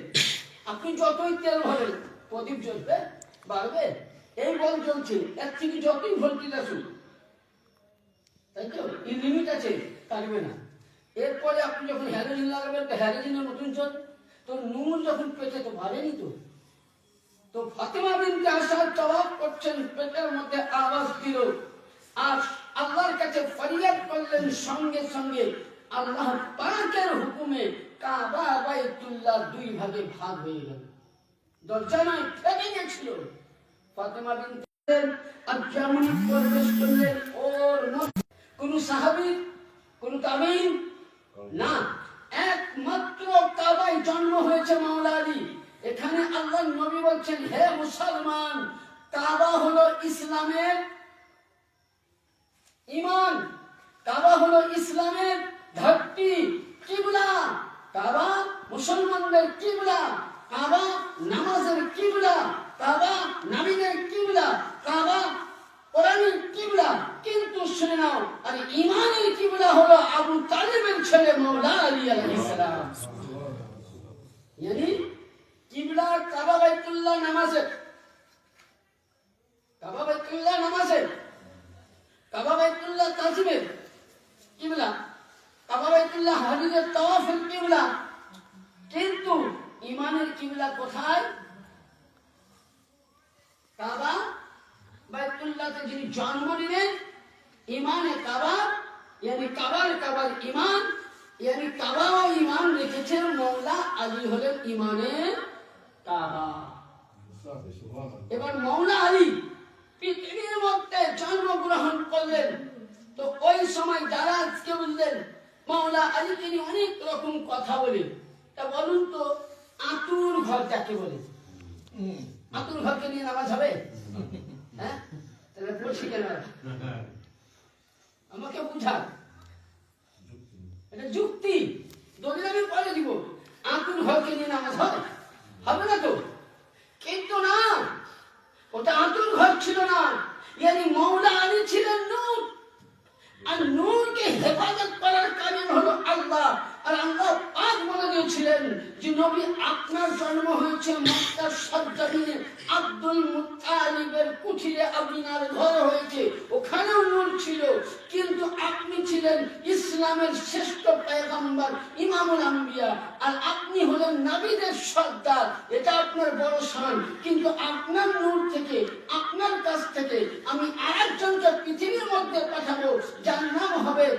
আপনি যতই তেল ভরেন প্রদীপ জ্বলবে, বাড়বে, এই বল জ্বলছে, এর থেকে যতই ভোল্টেজ আসুন, তাই তো এই লিমিট আছে, কাটবে না। এরপরে আপনি যখন হ্যালোজিন লাগাবেন তো হ্যালোজিনের নতুন চলবে, তো নূর যখন পেটে তো বাড়েনি তো। তো ফাতিমা বিনতে আসাদ তাওয়াফ করছেন, পেটের মধ্যে আওয়াজ দিল আর আল্লাহর কাছে ফরিয়াদ করলেন, সঙ্গে সঙ্গে আল্লাহ পাকের হুকুমে কাবা বাইতুল্লাহ 2 ভাগে ভাগ হয়ে গেল, দরজা নয় ফেটে গেছিল। ফাতিমা বিনতে আর যেমন প্রবেশ করলেন, ওর কোন সাহাবী, কোন তাবেঈন না, একমাত্র কাবায় জন্ম হয়েছে মাওলা আলী। এখানে আল্লাহর নবী বলছেন, হে মুসলমান, কাবা হলো ইসলামের ঈমান, কাবা হলো ইসলামের ঘাটতি, কিবলা। কাবা মুসলমানদের কিবলা, কাবা নামাজের কিবলা, কাবা নবীদের কিবলা, কাবা কোরআনের কিবলা। কিন্তু শুনে নাও, আর ঈমানের কিবলা হলো আবু তালেবের ছেলে মাওলা আলী আলাইহিস সালাম। यानी কিবলা কাবা বাইতুল্লাহ নামাজের, কাবা বাইতুল্লাহ নামাজের, কাবা বাইতুল্লাহ তাজিমের কিবলা, কাবা বাইতুল্লাহ হাজিদের তাওয়াফের কিবলা। কিন্তু ঈমানের কিবলা কোথায়? কাবা বাইতুল্লাহতে যিনি জন্ম নিলেন, ঈমানে কাবা, यानी কাবার ঈমান, यानी কাবা ও ঈমান রেখেছেন মাওলা আলী হলেন ঈমানের কাবা। এবার মাওলা আলী পৃথিবীর মধ্যে জন্মগ্রহণ করলেন। তো ওই সময় যারা আজকে বললেন মাওলা আলী তিনি অনেক রকম কথা বলেন, তা বলুন তো আতুর ঘর যাকে বলে, আতুর ঘরকে নিয়ে নামাজ হবে? হ্যাঁ, তাহলে পড়ছি কেন? আমাকে বুঝান, এটা যুক্তি, দলিল আমি পরে দিব। আতুর ঘরকে নিয়ে নামাজ হয়? হবে না তো। কিন্তু না, ওটা আতুর ঘর ছিল না, यानी মাওলা আলী ছিলেন নূর। আর নূরকে হেফাজত করার কারণ হলো আল্লাহ। আর আল্লাহ পাক বলে দিয়েছিলেন যে নবী আপনার জন্ম হয়েছে মক্কার সরজমিনে, আব্দুল মুত্তালিবের কুঠিরে আমিনার ঘর হয়েছে, ওখানেও নূর ছিল। কিন্তু আপনি ছিলেন ইসলামের শ্রেষ্ঠ পয়গম্বর, ইমামুল আম্বিয়া, আর আপনি হলেন নবীদের সর্দার, এটা আপনার বড় শান। কিন্তু আপনার নূর থেকে, আপনার কাছ থেকে আমি আরেকজনকে পৃথিবীর মধ্যে পাঠাবো, যার নাম হবে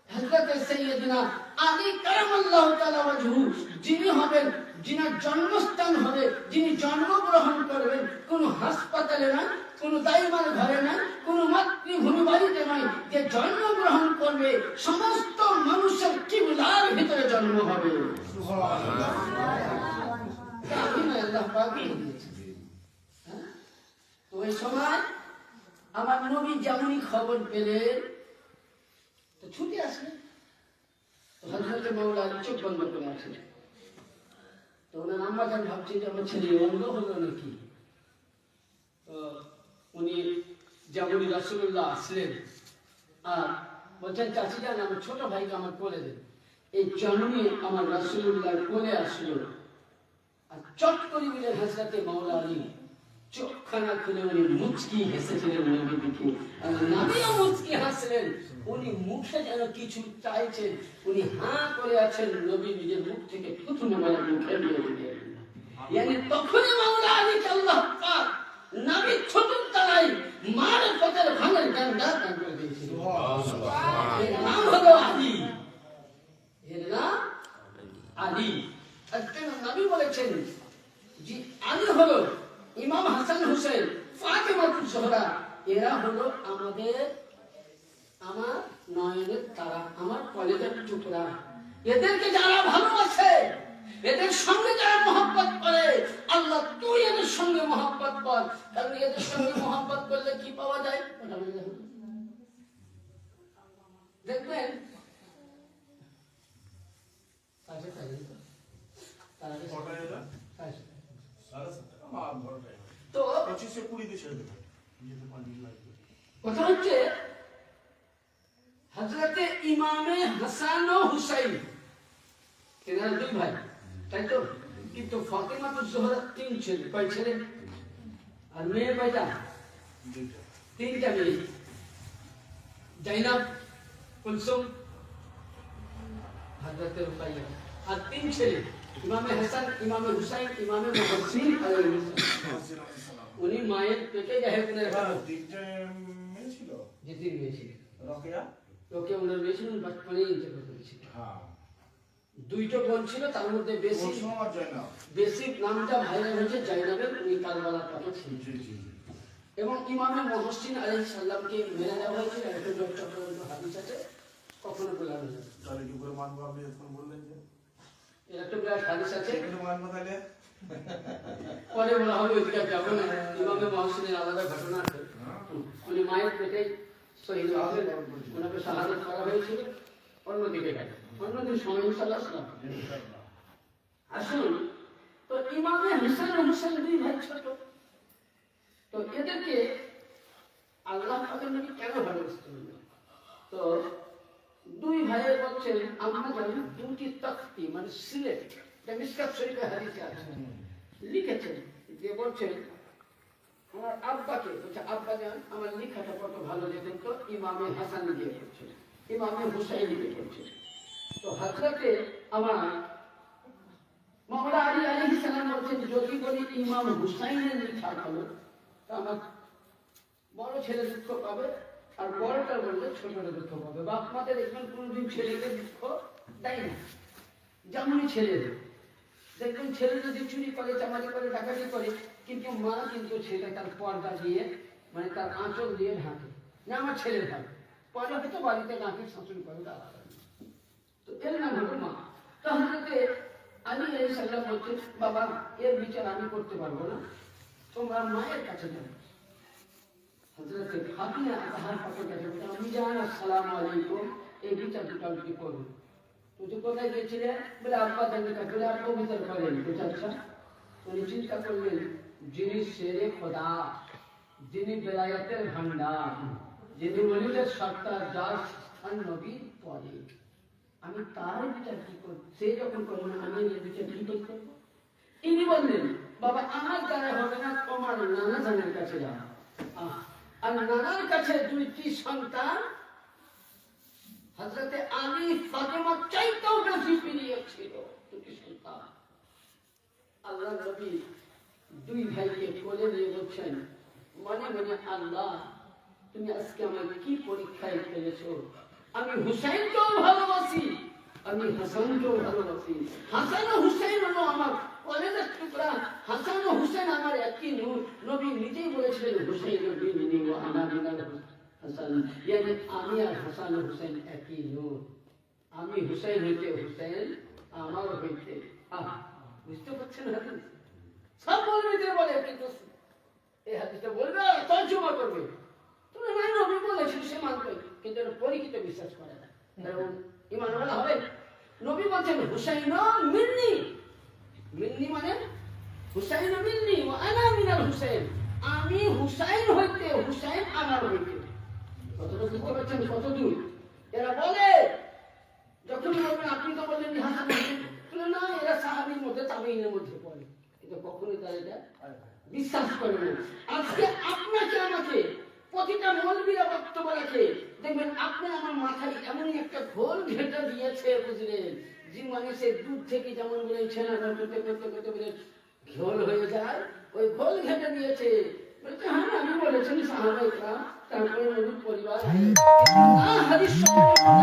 হযরত সাইয়্যিদনা আলী কারামাল্লাহু তাআলা ওয়াজহু। যিনি হবেন, যিনার জন্মস্থান হবে, যিনি জন্মগ্রহণ করবেন কোন হাসপাতালে নয়, কোন দাইমার ঘরে নয়, কোন মাতৃভূমি বাড়িতে নয়, যে জন্মগ্রহণ করবে সমস্ত মানুষের কিবলার ভিতরে জন্ম হবে। সুবহানাল্লাহ। আল্লাহ পাক দিয়েছেন। তো ওই সময় আমার নবী যেমনই খবর পেলেন তো ছুটে আসলেন। তো হযরত মাওলা আলী চোখ বন্ধ করে আছেন। তো ওনার আম্মা জান ভাবছেন যে আমার ছেলে অন্ধ হলো নাকি। তো উনি যেমনই রাসূলুল্লাহ আসলেন আর বলছেন চাচি জান আমার ছোট ভাইকে আমার কোলে দেন। এই জন্মে আমার রাসূলুল্লাহর কোলে আসলো আর চট করে দিলেন হযরত মাওলা আলী। চোখখানা খুলে উনি মুচকি হেসেছিলেন নবী দেখে, আর নবীও মুচকি হাসলেন। উনি মুখে যেন কিছু চাইছেন, উনি হাঁ করে আছেন, নবী নিজের মুখ থেকে প্রথমে বলা মুখে দিয়ে দিলেন। यानी তখনই মাওলা আলীকে আল্লাহ পাক নবী ছোটর তলায় মারফতের ভাঙের ডান্ডা দান করে দিয়েছিলেন। সুবহানাল্লাহ। এর নাম হলো আলী, এর নাম আলী। আর কেন নবী বলেছেন যে আলী হলো ইমাম হাসান হুসেন, ফাতেমাতুজ জোহরা, এরা হলো আমাদের, আমার নয়নের তারা, আমার কলেজের টুকরা। এদেরকে যারা ভালোবাসে, এদের সঙ্গে যারা মহব্বত করে, আল্লাহ তুই এদের সঙ্গে মহব্বত কর। কারণ এদের সঙ্গে মহব্বত করলে কি পাওয়া যায় দেখবেন। তো কথা হচ্ছে হযরতে ইমামে হাসান ও হুসাইন এনার দুই ভাই, তাই তো। কিন্তু ফাতেমাতুজ জোহরা তিন ছেলে, কয় ছেলে আর মেয়ে কয়টা? তিনটা মেয়ে, জাইনাব, কুলসুম, হযরতে রুকাইয়া, আর তিন ছেলে ইমামে হাসান, ইমামে হুসাইন, ইমামে মুহসিন আলাইহিস সালাম। উনি মায়ের পেটে গায়ে করে রাখা তিনটা মেয়ে ছিল, যে তিন মেয়ে ছিল। রোকেয়া, রোকেয়া ওনার মেয়ে ছিল, বাচ্চাই ইন্তেকাল করেছিল। হ্যাঁ, দুইটা বোন ছিল, তার মধ্যে বেশি বেশি নামটা ভাইরাল হয়েছে জাইনাবের, উনি কারবালার কথা ছিল। এবং ইমামে মুহসিন আলাইহিস সালামকে মেরে দেওয়া হয়েছিল। একটা চট্টগ্রামের হাদিস আছে, কখনো বলা যায় তাহলে কি করে মানবো? আপনি এখন বললেন যে এর একটা বিরাট হাদিস আছে, এখানে মানবো তাহলে পরে বলা হবে, ওইদিকে যাবো না। ইমামে মুহসিনের আলাদা ঘটনা আছে। উনি মায়ের পেটে শহীদ হবে, ওনাকে শাহাদাত করা হয়েছিল অন্যদিকে গেল, অন্যদিন সময় ইনশাআল্লাহ আসুন। তো ইমামে হাসান ও হুসাইন দুই ভাই ছোট, তো এদেরকে আল্লাহ পাকের নবী কেন ভালোবাসতেন? তো দুই ভাইয়ের বলছেন আমরা জানি দুটি তখতি মানে সিলেট, এটা মিশকাত শরীফে হাদিসে আছে, লিখেছেন যে বলছেন আমার আব্বাকে, বলছে আব্বা জান আমার লেখাটা কত ভালো লেখেন তো ইমামে হাসান দিয়ে করছেন, ইমামে হুসাইন দিয়ে করছেন। তো হযরতে আমার মাওলা আলী আলাইহিস সালাম বলছেন যদি বলি ইমাম হুসাইনের লেখা ভালো তো আমার বড় ছেলে দুঃখ পাবে, আর বড়টা বললে ছোটটা দুঃখ পাবে। বাপ মাদের দেখবেন কোনোদিন ছেলেকে দুঃখ দেয় না, যেমনই ছেলেদের দেখবেন ছেলে যদি চুরি করে, চামারি করে, ডাকাতি করে, কিন্তু মা কিন্তু ছেলে তার পর্দা দিয়ে মানে তার আঁচল দিয়ে ঢাকে না আমার ছেলের ভাবে, পরে হয়তো বাড়িতে ডাকে শাসন করে দাঁড়া। তো এর নাম হলো মা। তাহলে আলী আলাইহিস সালাম বলছেন বাবা এর বিচার আমি করতে পারবো না, তোমরা মায়ের কাছে যাও। হযরতে ফাতিমা তাহার পাকের কাছে বলতে আমি জান আসসালামু আলাইকুম, এই বিচার দুটো কি করব? তুই কোথায় গেছিলে? বলে আব্বা জানতে কাছে, বলে আপনি বিচার করেন। বলছে আচ্ছা। উনি চিন্তা করলেন যিনি শেরে খোদা, যিনি বেলায়েতের ভান্ডার, যিনি ওলিদের সর্দার, যার স্থান নবীর পরে, আমি তার বিচার কি করব? সে যখন করবেন আমি এর বিচার কি করব? ইনি বললেন বাবা আমার দ্বারা হবে না, তোমার নানা জানের কাছে যাও। আর নানার কাছে দুইটি সন্তান হযরতে আলী ফাতেমা চাইতেও বেশি প্রিয় ছিল, দুটি সন্তান। আল্লাহ নবী দুই ভাইকে কোলে নিয়ে বলছেন মনে মনে আল্লাহ তুমি আজকে আমাকে কি পরীক্ষায় ফেলেছো? আমি হুসাইনকেও ভালোবাসি, আমি হাসানকেও ভালোবাসি। হাসান ও হুসাইন হলো আমার কলেজের টুকরা, হাসান ও হুসাইন আমার একই নূর। নবী নিজেই বলেছিলেন হুসাইন বিনি ওয়া আনা মিনাল হাসান, ইয়ানি আমি আর হাসান ও হুসাইন একই নূর। আমি হুসাইন হইতে হুসাইন আমার হইতে। বুঝতে পারছেন হাদিস? সব বলবিদের বলে, কিন্তু এই হাদিসটা বলবে তর্জমা করবে, তুমি না নবী বলেছেন সে মানবে, কিন্তু এটা পরীক্ষিত বিশ্বাস করে না, কারণ ইমান ওয়ালা হবে। নবী বলছেন হুসাইন মিন্নি, মিন্নি মানে হুসাইন মিন্নি ওয়া আনা মিনাল হুসাইন, আমি হুসাইন হইতে হুসাইন আমার হইতে। কতটুকু বুঝতে পারছেন কত দূর? এরা বলে যখন বলবেন আপনি তো বললেন হাসান হুসাইন, না এরা সাহাবীর মধ্যে তাবেঈনের মধ্যে পড়ে, কিন্তু কখনোই তারা এটা বিশ্বাস করে না। আজকে আপনাকে আমাকে প্রতিটা মৌলবীরা বক্তব্য রাখে, দেখবেন আপনি আমার মাথায় এমনই একটা ঘোল ঘেঁটে দিয়েছে বুঝলেন, যে মানে সে দুধ থেকে যেমন বলে ছেনা করতে করতে করতে বলে ঘোল হয়ে যায়, ওই ঘোল ঘেঁটে দিয়েছে। বলছে হ্যাঁ আমি বলেছেন সাহাবায়ে কেরাম, তারপরে নবীর পরিবার হাদিস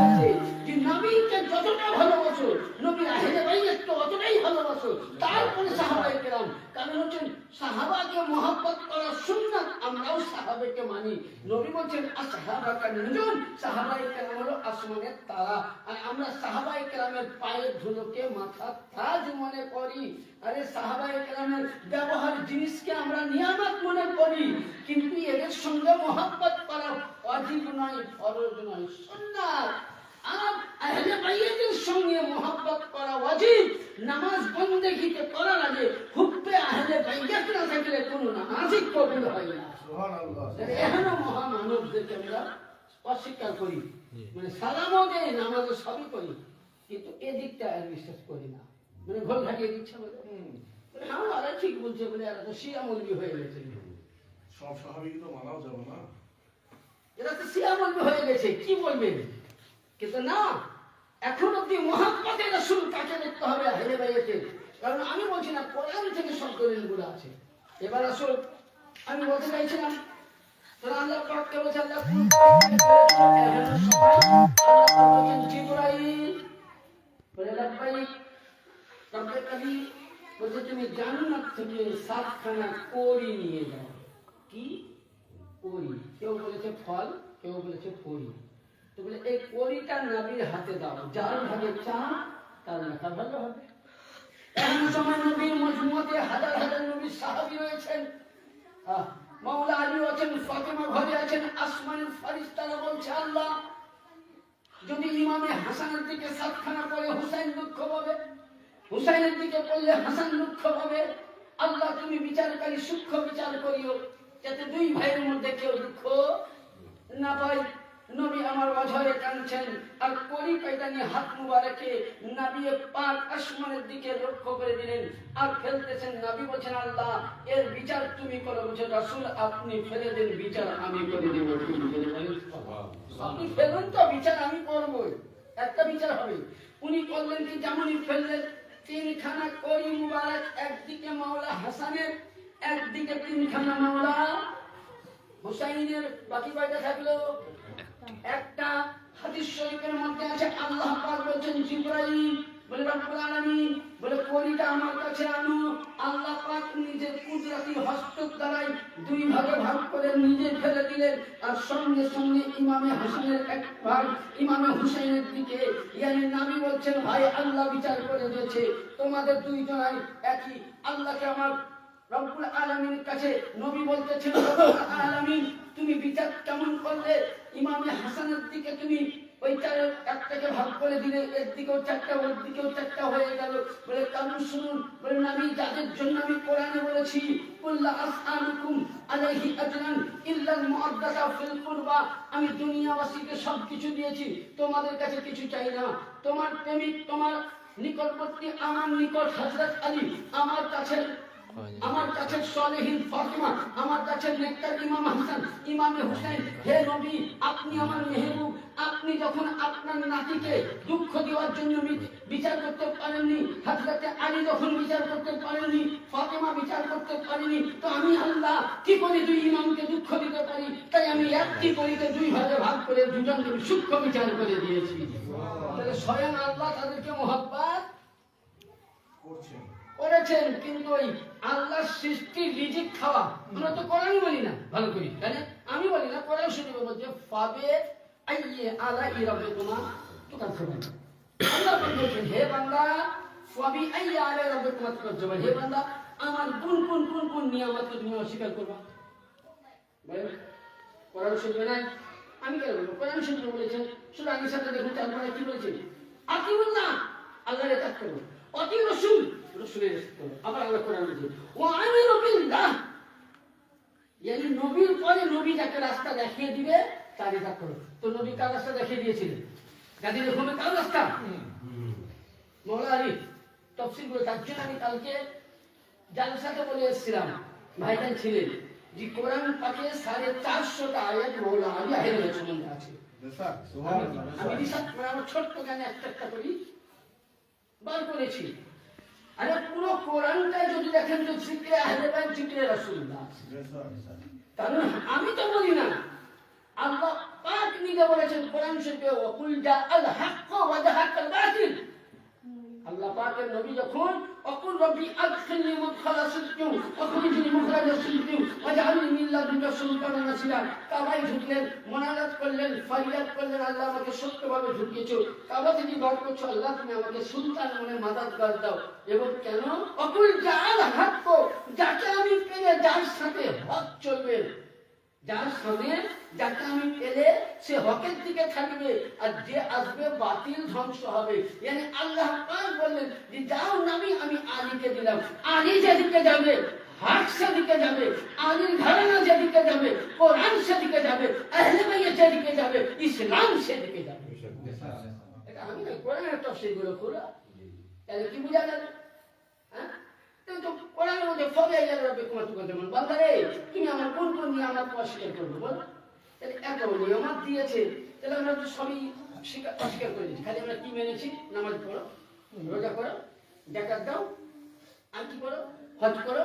আছে যে নবীকে যতটা ভালোবাসো নবীর আহলে বাইত তো অতটাই ভালোবাসো, তারপরে সাহাবায়ে কেরাম। কারণ হচ্ছেন সাহাবাকে মহব্বত করা সুন্নাত, আমরাও সাহাবাকে মানি। নবী বলছেন আসহাবাকা নুজুম, সাহাবায়ে কেরাম হলো আসমানের তারা, আর আমরা সাহাবায়ে কেরামের পায়ের ধুলোকে মাথার তাজ মনে করি। আরে সাহাবায়ে কেরামের ব্যবহার জিনিসকে আমরা নিয়ামত মনে করি, কিন্তু এদের সঙ্গে মহব্বত করা ওয়াজিব নয়, ফরজ নয়, সুন্নাত। আর আহলে বাইতের সঙ্গে মহব্বত করা ওয়াজিব। নামাজ বন্দেগীতে করার আগে হুব্বে আহলে বাইত না থাকলে কোনো নামাজই কবুল হয় না। সুবহানাল্লাহ। এখনো মহামানবদেরকে আমরা অস্বীকার করি, মানে সালামও দেই, নামাজও সবই করি, কিন্তু এদিকটা আর বিশ্বাস করি না, মানে ভুল ঘাটিয়ে দিচ্ছে বলে। হ্যাঁ আরে ঠিক বলছে বলে এরা তো শিয়া মৌলবী হয়ে গেছে। সব সাহাবীকে তো মানাও যাবে না, এরা তো শিয়া মৌলবী হয়ে গেছে, কি বলবেন? কিন্তু না, এখন অব্দি মুহাম্মদের রাসূল কাকে দেখতে হবে আহলে বাইতের। কারণ আমি বলছি না, কোরআন থেকে সব দলিলগুলো আছে। এবার রাসূল আমি বলতে চাইছিলাম তোরা আল্লাহ পাককে বলছে আল্লাহ জিবরাইল বলে লাব্বাইক রব্বে কবি, বলছে তুমি জান্নাত থেকে 7খানা কড়ি নিয়ে যাও। কি কড়ি? কেউ বলেছে ফল, কেউ বলেছে কড়ি। তো বলে এই কড়িটা নবীর হাতে দাও, যার ভাগে চা তার লেখা ভালো হবে। এমন সময় নবীর মজমুতে হাজার হাজার নবীর সাহাবী রয়েছেন, মাওলা আলী আছেন, ফাতেমা ঘরে আছেন, আসমানের ফেরেশতারা বলছে আল্লাহ যদি ইমামে হাসানের দিকে সাতখানা পড়ে হুসাইন দুঃখ পাবে, হুসাইনের দিকে পড়লে হাসান দুঃখ পাবে, আল্লাহ তুমি বিচারকারী সূক্ষ্ম বিচার করিও যাতে দুই ভাইয়ের মধ্যে কেউ দুঃখ না পায়। নবী আমার অঝরে কাঁদছেন আর কলি কায়দা নিয়ে হাত মুবারকে নবী পাক আসমানের দিকে লক্ষ্য করে দিলেন আর ফেলতেছেন। নবী বলছেন আল্লাহ এর বিচার তুমি করো। বলছেন রাসূল আপনি ফেলে দেন, বিচার আমি করে দেব। আপনি ফেলুন তো, বিচার আমি করবো, একটা বিচার হবে। উনি করলেন কি, যেমনই ফেললেন তিনখানা কলি মুবারক, একদিকে মাওলা হাসানের, একদিকে তিনখানা মাওলা হুসাইনের। বাকি কয়টা থাকলো? একটা। হাদিস শরীফের মধ্যে আছে আল্লাহ পাক বলেন জিবরাইল বলে রব্বুল আলামিন বলে কলিটা আমার কাছে আনো। আল্লাহ পাক নিজের কুদরতি হস্ত দ্বারাই দুই ভাগে ভাগ করে নিজে ফেলে দিলেন আর সঙ্গে সঙ্গে ইমামে হাসানের এক ভাগ ইমামে হুসাইনের দিকে। ইয়ানি নবী বলছেন ভাই আল্লাহ বিচার করে দিয়েছে, তোমাদের দুইজনাই একই। আল্লাহকে আমার রব্বুল আলামিনের কাছে নবী বলতেছেন রব্বুল আলামিন তুমি বিচার কেমন করলে? ইমামে হাসানের দিকে তুমি ওইটার একটাকে ভাগ করে দিলে, এর দিকেও চারটা ওর দিকেও চারটা হয়ে গেল। বলে কারণ শুনুন, বলে নবী যাদের জন্য আমি কোরআনে বলেছি কুল্লা আসআলুকুম আলাইহি আজরান ইল্লাল মুআদ্দাতা ফিল কুরবা, আমি দুনিয়াবাসীকে সবকিছু দিয়েছি, তোমাদের কাছে কিছু চাই না। তোমার প্রেমিক, তোমার নিকটবর্তী আমার নিকট হযরত আলী, আমার কাছে সালেহীন ফাতিমা, আমার কাছে নেককার ইমাম হাসান, ইমামে হুসাইন। হে নবী আপনি আমার মেহবুব, আপনি যখন আপনার নাতিকে দুঃখ দেওয়ার জন্য বিচার করতে পারেননি, হযরতে আলী যখন বিচার করতে পারেননি, ফাতিমা বিচার করতে পারেনি, তো আমি আল্লাহ কি করে দুই ইমামকে দুঃখ দিতে পারি? তাই আমি একটি করিতে দুই ভাগে ভাগ করে দুজনকে সূক্ষ্ম বিচার করে দিয়েছি। তাহলে স্বয়ং আল্লাহ তাদেরকে মহব্বত করেছেন। কিন্তু ওই আল্লাহর সৃষ্টি রিজিক খাওয়া আমরা তো কোরআন বলি না ভালো করি, তাই না? আমি বলি না, কোরআন শুনবে বলছে ফাবে আইয়ে আলা ইরাবিকুমা তুকাজ্জিবান। আল্লাহ বলছেন হে বান্দা ফাবি আইয়ে আলা ইরাবিকুমা তুকাজ্জিবান, হে বান্দা আমার কোন কোন কোন কোন নিয়ামতকে তুমি অস্বীকার করবা? বলেন কোরআন শুনবে না? আমি কেন বলবো? কোরআন শুনবে বলেছেন। সূরা নিসাতে দেখুন তারপরে কি বলেছে? আতিউল্লাহ, আল্লাহর ইতাআত করো, অতি রাসূল, রাসূলের ইতাআত করো। আবার আল্লাহ কোরআন বলছে ওয়া আমিনু বিল্লাহ, ইয়ানি নবীর পরে নবী যাকে রাস্তা দেখিয়ে দিবে তার ইতাআত করো। তো নবী কার রাস্তা দেখিয়ে দিয়েছিলেন? গাদির ঘুমে কার রাস্তা? মাওলা আলী তাফসীর করে। তার জন্য আমি কালকে জালসাতে বলে এসেছিলাম, ভাইজান ছিলেন, যে কোরআন পাকে 450টা আয়াত মাওলা আলী আহলে সম্বন্ধে আছে। আমি রিসার্চ করে আমার ছোট্ট জ্ঞানে একটা করি বার করেছি। আরে পুরো কোরআনটা যদি দেখেন তো জিক্রে আহলে বাইত, জিক্রে রাসূলুল্লাহ। কারণ আমি তো বলি না, আল্লাহ পাক নিজে বলেছেন কোরআন শরীফে ওয়াকুল জাআল হাক্ক ওয়া যাহাকাল বাতিল। আল্লাহ পাকের নবী যখন অকুল রব্বি আদখিলনি মুদখালা সিদকিন আখরিজনি মুখরাজা সিদকিন ওয়াজআলনি মিন লাদুনকা সুলতানান নাসিরা, কাবায় ঢুকলেন, মুনাজাত করলেন, ফরিয়াদ করলেন আল্লাহ আমাকে সত্যভাবে ঢুকিয়েছো, কাবা থেকে বার করছো, আল্লাহ তুমি আমাকে সুলতান মনে মাদাদগার দাও। এবং কেন? অকুল জাআল হাক্ক, যাকে আমি পেলে যার সাথে হক চলবে, যার সামনে যাকে আমি পেলে সে হকের দিকে থাকবে, আর যে আসবে বাতিল ধ্বংস হবে। মানে আল্লাহ পাক বললেন যে যাও নবী আমি আলীকে দিলাম, আলী যেদিকে যাবে হক সেদিকে যাবে, আলীর ঘরানা যেদিকে যাবে কোরআন সেদিকে যাবে, আহলে বাইত যেদিকে যাবে ইসলাম সেদিকে যাবে। এটা আমি না, কোরআনের তাফসীর গুলো খোলা, তাহলে কি বোঝা গেল? হ্যাঁ, কিন্তু কোরআনের মধ্যে ফবে আইয়া রাব্বিকুমা তুকাজ্জিবান, বান্দা রে তুমি আমার কোন কোন নিয়ামত অস্বীকার করবে বল? তাহলে এত নিয়ামত দিয়েছে, তাহলে আমরা তো সবই অস্বীকার করে দিচ্ছি। খালি আমরা কি মেনেছি? নামাজ পড়ো, রোজা করো, যাকাত দাও, আর কি করো? হজ করো,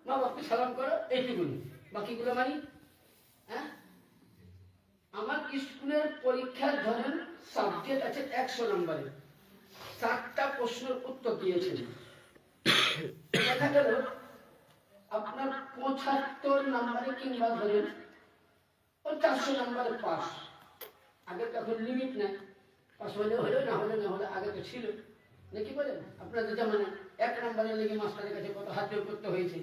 মা বাবাকে সালাম করো, এইটুকুনি। বাকিগুলো মানি? হ্যাঁ, আমার স্কুলের পরীক্ষার ধরেন সাবজেক্ট আছে 100 নম্বরের, 7টা প্রশ্নের উত্তর দিয়েছেন। দেখা গেল আপনার 75 নম্বরে কিংবা ধরেন ওই 400 নম্বরে পাস। আগে তখন লিমিট নাই, পাস হলে হলো, না হলে না হলে, আগে তো ছিল নাকি বলেন? আপনাদের যেমন 1 নম্বরের লেগে মাস্টারের কাছে কত হাত জোর করতে হয়েছে,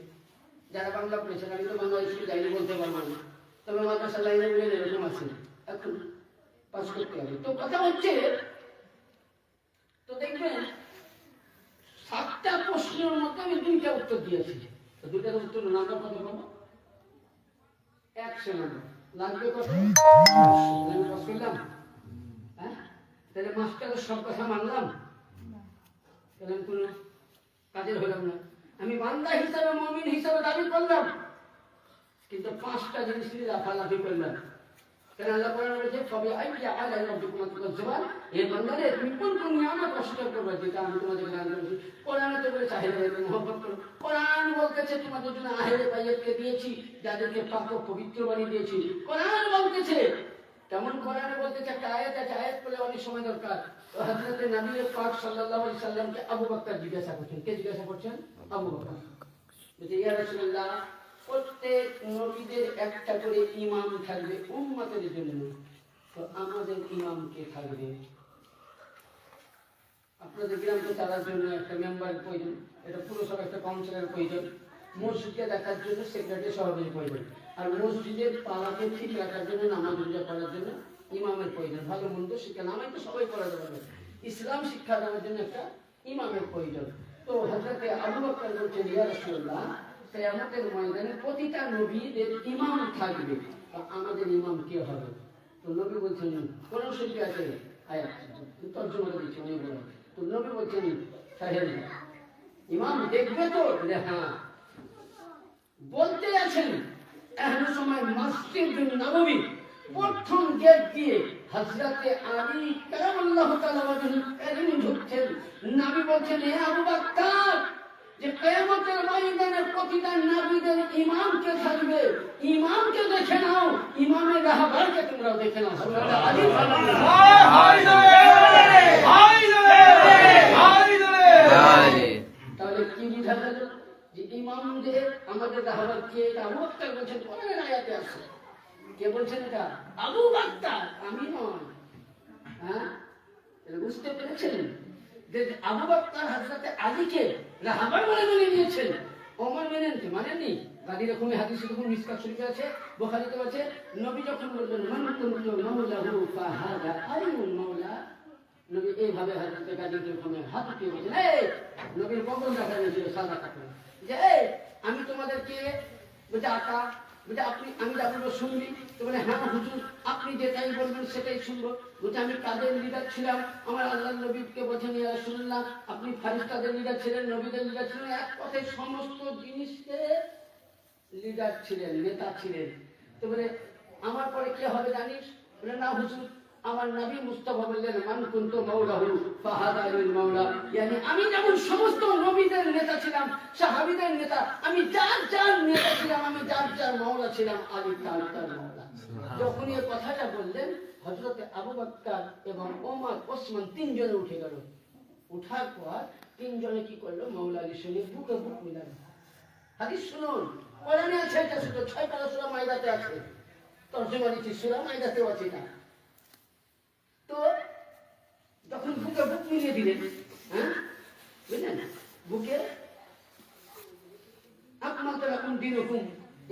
যারা বাংলা পড়েছেন, আমি তো বাংলা স্কুলে যাইনি বলতে পারবো না, তবে মাদ্রাসা লাইনে বলে এরকম আছে, এখন পাস করতে হবে। তো কথা হচ্ছে, তো দেখবেন 7টা প্রশ্নের মধ্যে আমি 2টা উত্তর দিয়েছি। তো 2টার উত্তর নাম্বার কত পাবো? 100 নাম্বার। লাগবে কত? আমি পাস করলাম। হ্যাঁ, তাহলে মাস্টারের সব কথা মানলাম, তাহলে আমি কোনো কাজের হলাম না। আমি বান্দা হিসাবে, মুমিন হিসাবে দাবি করলাম, কিন্তু 5টা জিনিস নিয়ে লাফালাফি করলাম। কারণ আল্লাহ কোরআনে বলেছে, কবে আইয়া আলাই রাব্বিকুম তুকাজ্জিবান, এই বান্দারে তুমি কোন কোন নিয়ামত অস্বীকার করবে যেটা আমি তোমাদের দান করেছি। কোরআনে তো বলেছে আহলে বাইতের মহব্বত করো। কোরআন বলতেছে তোমাদের জন্য আহলে বাইতকে দিয়েছি, যাদেরকে পাক ও পবিত্র বানিয়ে দিয়েছি। কোরআন বলতেছে, তেমন কোরআনে বলতেছে একটা আয়াত আছে, আয়াত পড়লে অনেক সময় দরকার। তো হযরত নবী পাক সাল্লাল্লাহু আলাইহি সাল্লামকে আবু বকর জিজ্ঞাসা করছেন। কে জিজ্ঞাসা করছেন? আবু বকর। বলছে, ইয়া রাসূলুল্লাহ, প্রত্যেক নবীদের একটা করে ইমাম থাকবে উম্মতের জন্য, তো আমাদের ইমাম কে থাকবে? আপনাদের গ্রামকে চালার জন্য একটা মেম্বার প্রয়োজন, এটা পুরসভা একটা কাউন্সিলর প্রয়োজন, মসজিদকে দেখার জন্য সেক্রেটারি সভাপতি প্রয়োজন, আর মসজিদের পাড়াকে ঠিক রাখার জন্য, নামাজ রোজা করার জন্য ইমামের প্রয়োজন। ভালো মন্দ শিক্ষা, নামাজ তো সবাই পড়াতে পারবে, ইসলাম শিক্ষা দেওয়ার জন্য একটা ইমামের প্রয়োজন। তো হযরত আবু বকর বলছেন, ইয়া রাসূলুল্লাহ, কিয়ামতের ময়দানে প্রতিটা নবীদের ইমাম থাকবে, তো আমাদের ইমাম কে হবে? তো নবী বলছেন, কোরআন শরীফে আছে আয়াত, তর্জমা দিচ্ছি অনেক বড়। তো নবী বলছেন, সাহেব ইমাম দেখবে তো? হ্যাঁ। বলতে আছেন, এমন সময় মসজিদ নববী প্রথম গেট দিয়ে হযরতে আলী কারামাল্লাহু তাআলা ওয়াজহু ঢুকছেন। নবী বলছেন, হে আবু বকর, যে কিয়ামতের ময়দানে প্রতিটা নবীদের ইমামকে থাকবে, ইমামকে দেখে নাও, ইমামের রাহবারকে তোমরা দেখে নাও। সুবহানাল্লাহ। তাহলে কি বুঝা গেল? যে ইমামদের আমাদের রাহবার কে? আবু বকর বলছেন, কোরআনের আয়াতে আছে। কে বলছেন এটা? আবু বকর, আমি নয়। হ্যাঁ, এটা বুঝতে পেরেছেন যে আবু বকর হযরতে আলীকে রাহবার বলে মেনে নিয়েছেন, ওমর মেনে নিতে মানেননি। গাড়ি রকমের হাদিস এরকম মিসকাত শরীফে আছে, বুখারীতে আছে, নবী যখন বললেন মান কুনতু মাওলাহু ফাহাদা আলিউল মাওলা, নবী এইভাবে হযরতে গাড়ির রকমের হাত দিয়ে বলেন, এই নবীর বগল দেখা গিয়েছিল সাদা কাপড়, যে এই আমি তোমাদেরকে বলতে আকা, বলতে আপনি আমি যা বলবো শুনবি? তো বলে, হ্যাঁ হুজুর, আপনি যেটাই বলবেন সেটাই শুনবো। বলতে আমি কাদের লিডার ছিলাম? আমার আল্লাহর নবীকে বলছেন, ইয়া রাসূলুল্লাহ, আপনি ফারিস্তাদের লিডার ছিলেন, নবীদের লিডার ছিলেন, এক কথায় সমস্ত জিনিসকে লিডার ছিলেন, নেতা ছিলেন। তো বলে, আমার পরে কে হবে জানিস? বলে, না হুজুর, আমার নবী মুস্তাফা বললেন, মান কুনতু মাওলাহু ফাহাদা আলিউল মাওলা, yani আমি যেমন সমস্ত নবীদের নেতা ছিলাম, সাহাবীদের নেতা, আমি যার যার নেতা ছিলাম, আমি যার যার মাওলা ছিলাম, আলী তার মাওলা। যখন এই কথাটা বললেন, হযরত আবু বকর এবং ওমর, ওসমান তিনজনে উঠে গেল। উঠার পর তিনজনে কি করলো? মাওলা আলীর সঙ্গে বুকে বুক মিলালো। হাদিস শুনুন, কোরআনে আছে, এটা শুধু 6 পারা সূরা মাইদাতে আছে, তরজমা দিচ্ছি, সূরা মাইদাতেও আছে না। তো যখন বুকে বুক মিলিয়ে দিলেন, হ্যাঁ বুঝলেন, বুকে আকমালতু লাকুম দীনুকুম,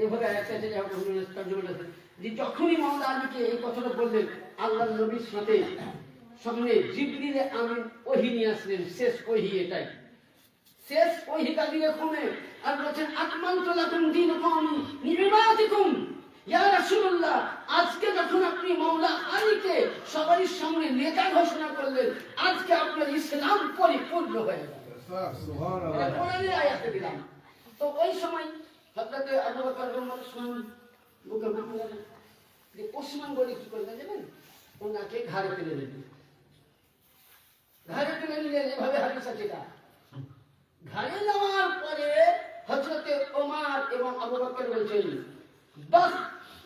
এভাবে আয়াত আছে, তরজমা আছে, যে যখনই মাওলা আলীকে এই কথাটা বললেন, আল্লাহর নবীর সাথে সামনে জিবরিল আমিন ওহী নিয়ে আসলেন, শেষ ওহী এটাই, শেষ ওহী কাদিরে খুনে, আর বলেন আকমালতু লাকুম দীনুকুম নি'মাতিকুম, ইয়া রাসূলুল্লাহ, আজকে যখন আপনি মাওলা আলীকে সবার সামনে নেতা ঘোষণা করলেন, আজকে আপনার ইসলাম পরিপূর্ণ হয়ে গেল। সুবহানাল্লাহ। এটা কোরআনের আয়াতে দিলাম। তো ওই সময় হযরত আবু বকর এবং ওসমান বুকে বুক মিলালেন। যে ওসমান বলে কি করলেন জানেন? ওনাকে ঘাড়ে তুলে নিলেন। ঘাড়ে তুলে নিলেন, এভাবে হাদিস আছে এটা। ঘাড়ে নেওয়ার পরে হযরত ওমর এবং আবু বকর বলছেন,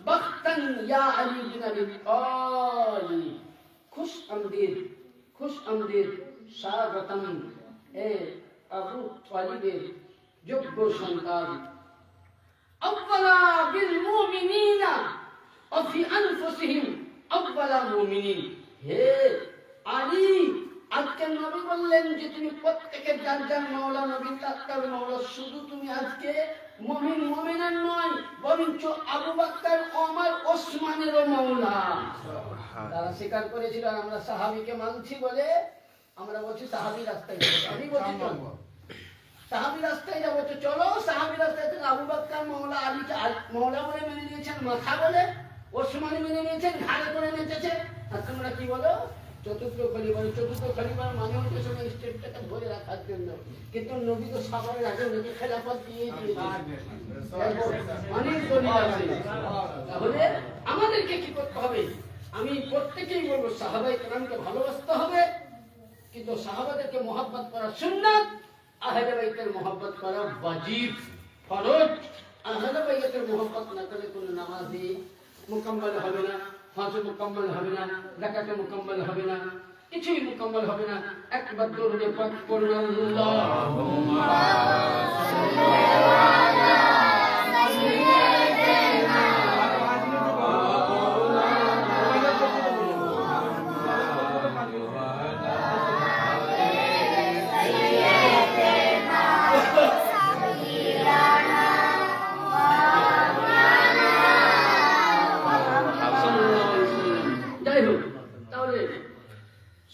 বখতান ইয়া আলী বিন আবি তালিব, খুশ আমদিদ, স্বাগতম এ আবু তালিবের যোগ্য সন্তান। আউয়ালা বিল মুমিনিনা ওয়া ফি আনফুসিহিম আউয়ালা মুমিনিন। হে আলী, আজকে সাহাবীকে নবী বললেন যে তুমি প্রত্যেকের যার যার মাওলা, নবী তার মাওলা। শুধু তুমি আজকে মুমিন মুমিনার নয়, বরঞ্চ আবু বকর, ওমর, ওসমানেরও মাওলা। তারা স্বীকার করেছিল আর আমরা সাহাবীকে মানছি বলে আমরা বলছি সাহাবী রাস্তায় যাবো। আমি বলছি চলো সাহাবী রাস্তায় যাবো, তো চলো সাহাবী রাস্তায় থেকে আবু বকর মাওলা, আলীকে মাওলা বলে মেনে নিয়েছেন মাথা বলে, ওসমান মেনে নিয়েছেন ঘাড়ে করে নেচেছে। আর তোমরা কি বলো চতুর্থ খলিফা। চতুর্থ খলিফার মানে হচ্ছে সবাই স্টেটটাকে ধরে রাখার জন্য, কিন্তু নবী তো সবার আগে নবী খেলাফত দিয়ে অনেক দলিল আছে। তাহলে আমাদেরকে কি করতে হবে? আমি প্রত্যেকেই বলবো সাহাবায়ে কেরামকে ভালোবাসতে হবে, কিন্তু সাহাবাদেরকে মহব্বত করা সুন্নাত, আহলে বাইতের মহব্বত করা ওয়াজিব, ফরজ। আহলে বাইতের মহব্বত না করলে কোনো নামাজই মুকম্মল হবে না, হজ মুকম্মল হবে না, যাকাত মুকম্মল হবে না, কিছুই মুকম্মল হবে না। একবার দরুদ পাক পড়ুন, আল্লাহুম্মা সাল্লি আলা সাইয়্যিদিনা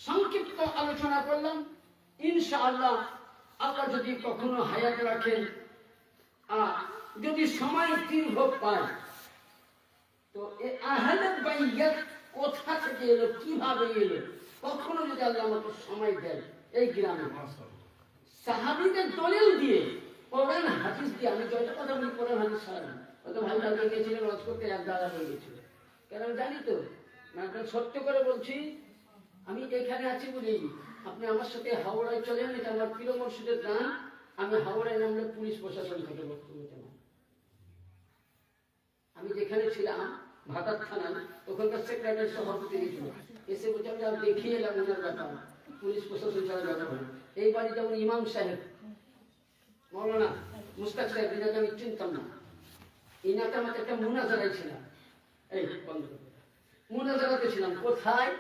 সংক্ষিপ্ত আলোচনা করলাম। ইনশাআল্লাহ আল্লাহ যদি কখনো হায়াত রাখেন, যদি সময় দীর্ঘ পায়, তো এই আহলে বাইত কোথা থেকে এলো, কিভাবে এলো, কখনো যদি আল্লাহ আমাকে সময় দেন, এই গ্রামে সাহাবীদের দলিল দিয়ে, কোরআন হাদিস দিয়ে, আমি যত কথা বলি কোরআন হাদিস সারা হয়তো ভাই কালকে গিয়েছিলেন ওয়াজ করতে, এক দাদা হয়ে গেছিল। কেন জানি তো না, সত্য করে বলছি, আমি এখানে আছি বলেই আপনি আমার সাথে হাওড়ায় চলেন, এটা আমার প্রিয় মসজিদের গান। আমি হাওড়ায় নামলে পুলিশ প্রশাসন থেকে বক্তব্য দেন। আমি যেখানে ছিলাম ভাতার থানায়, ওখানকার সেক্রেটারি সভাপতি গেছিল, এসে বলছে আমি দেখিয়ে এলাম ওনার ব্যাপার, পুলিশ প্রশাসন ছাড়া ব্যাপার হয়। এই বাড়ি যেমন ইমাম সাহেব মৌলানা মুস্তাক সাহেব, এনাকে আমি চিনতাম না, এনাকে আমাকে একটা মুনাজারায় ছিলাম, এই বন্ধ মুনাজারাতে ছিলাম। কোথায়?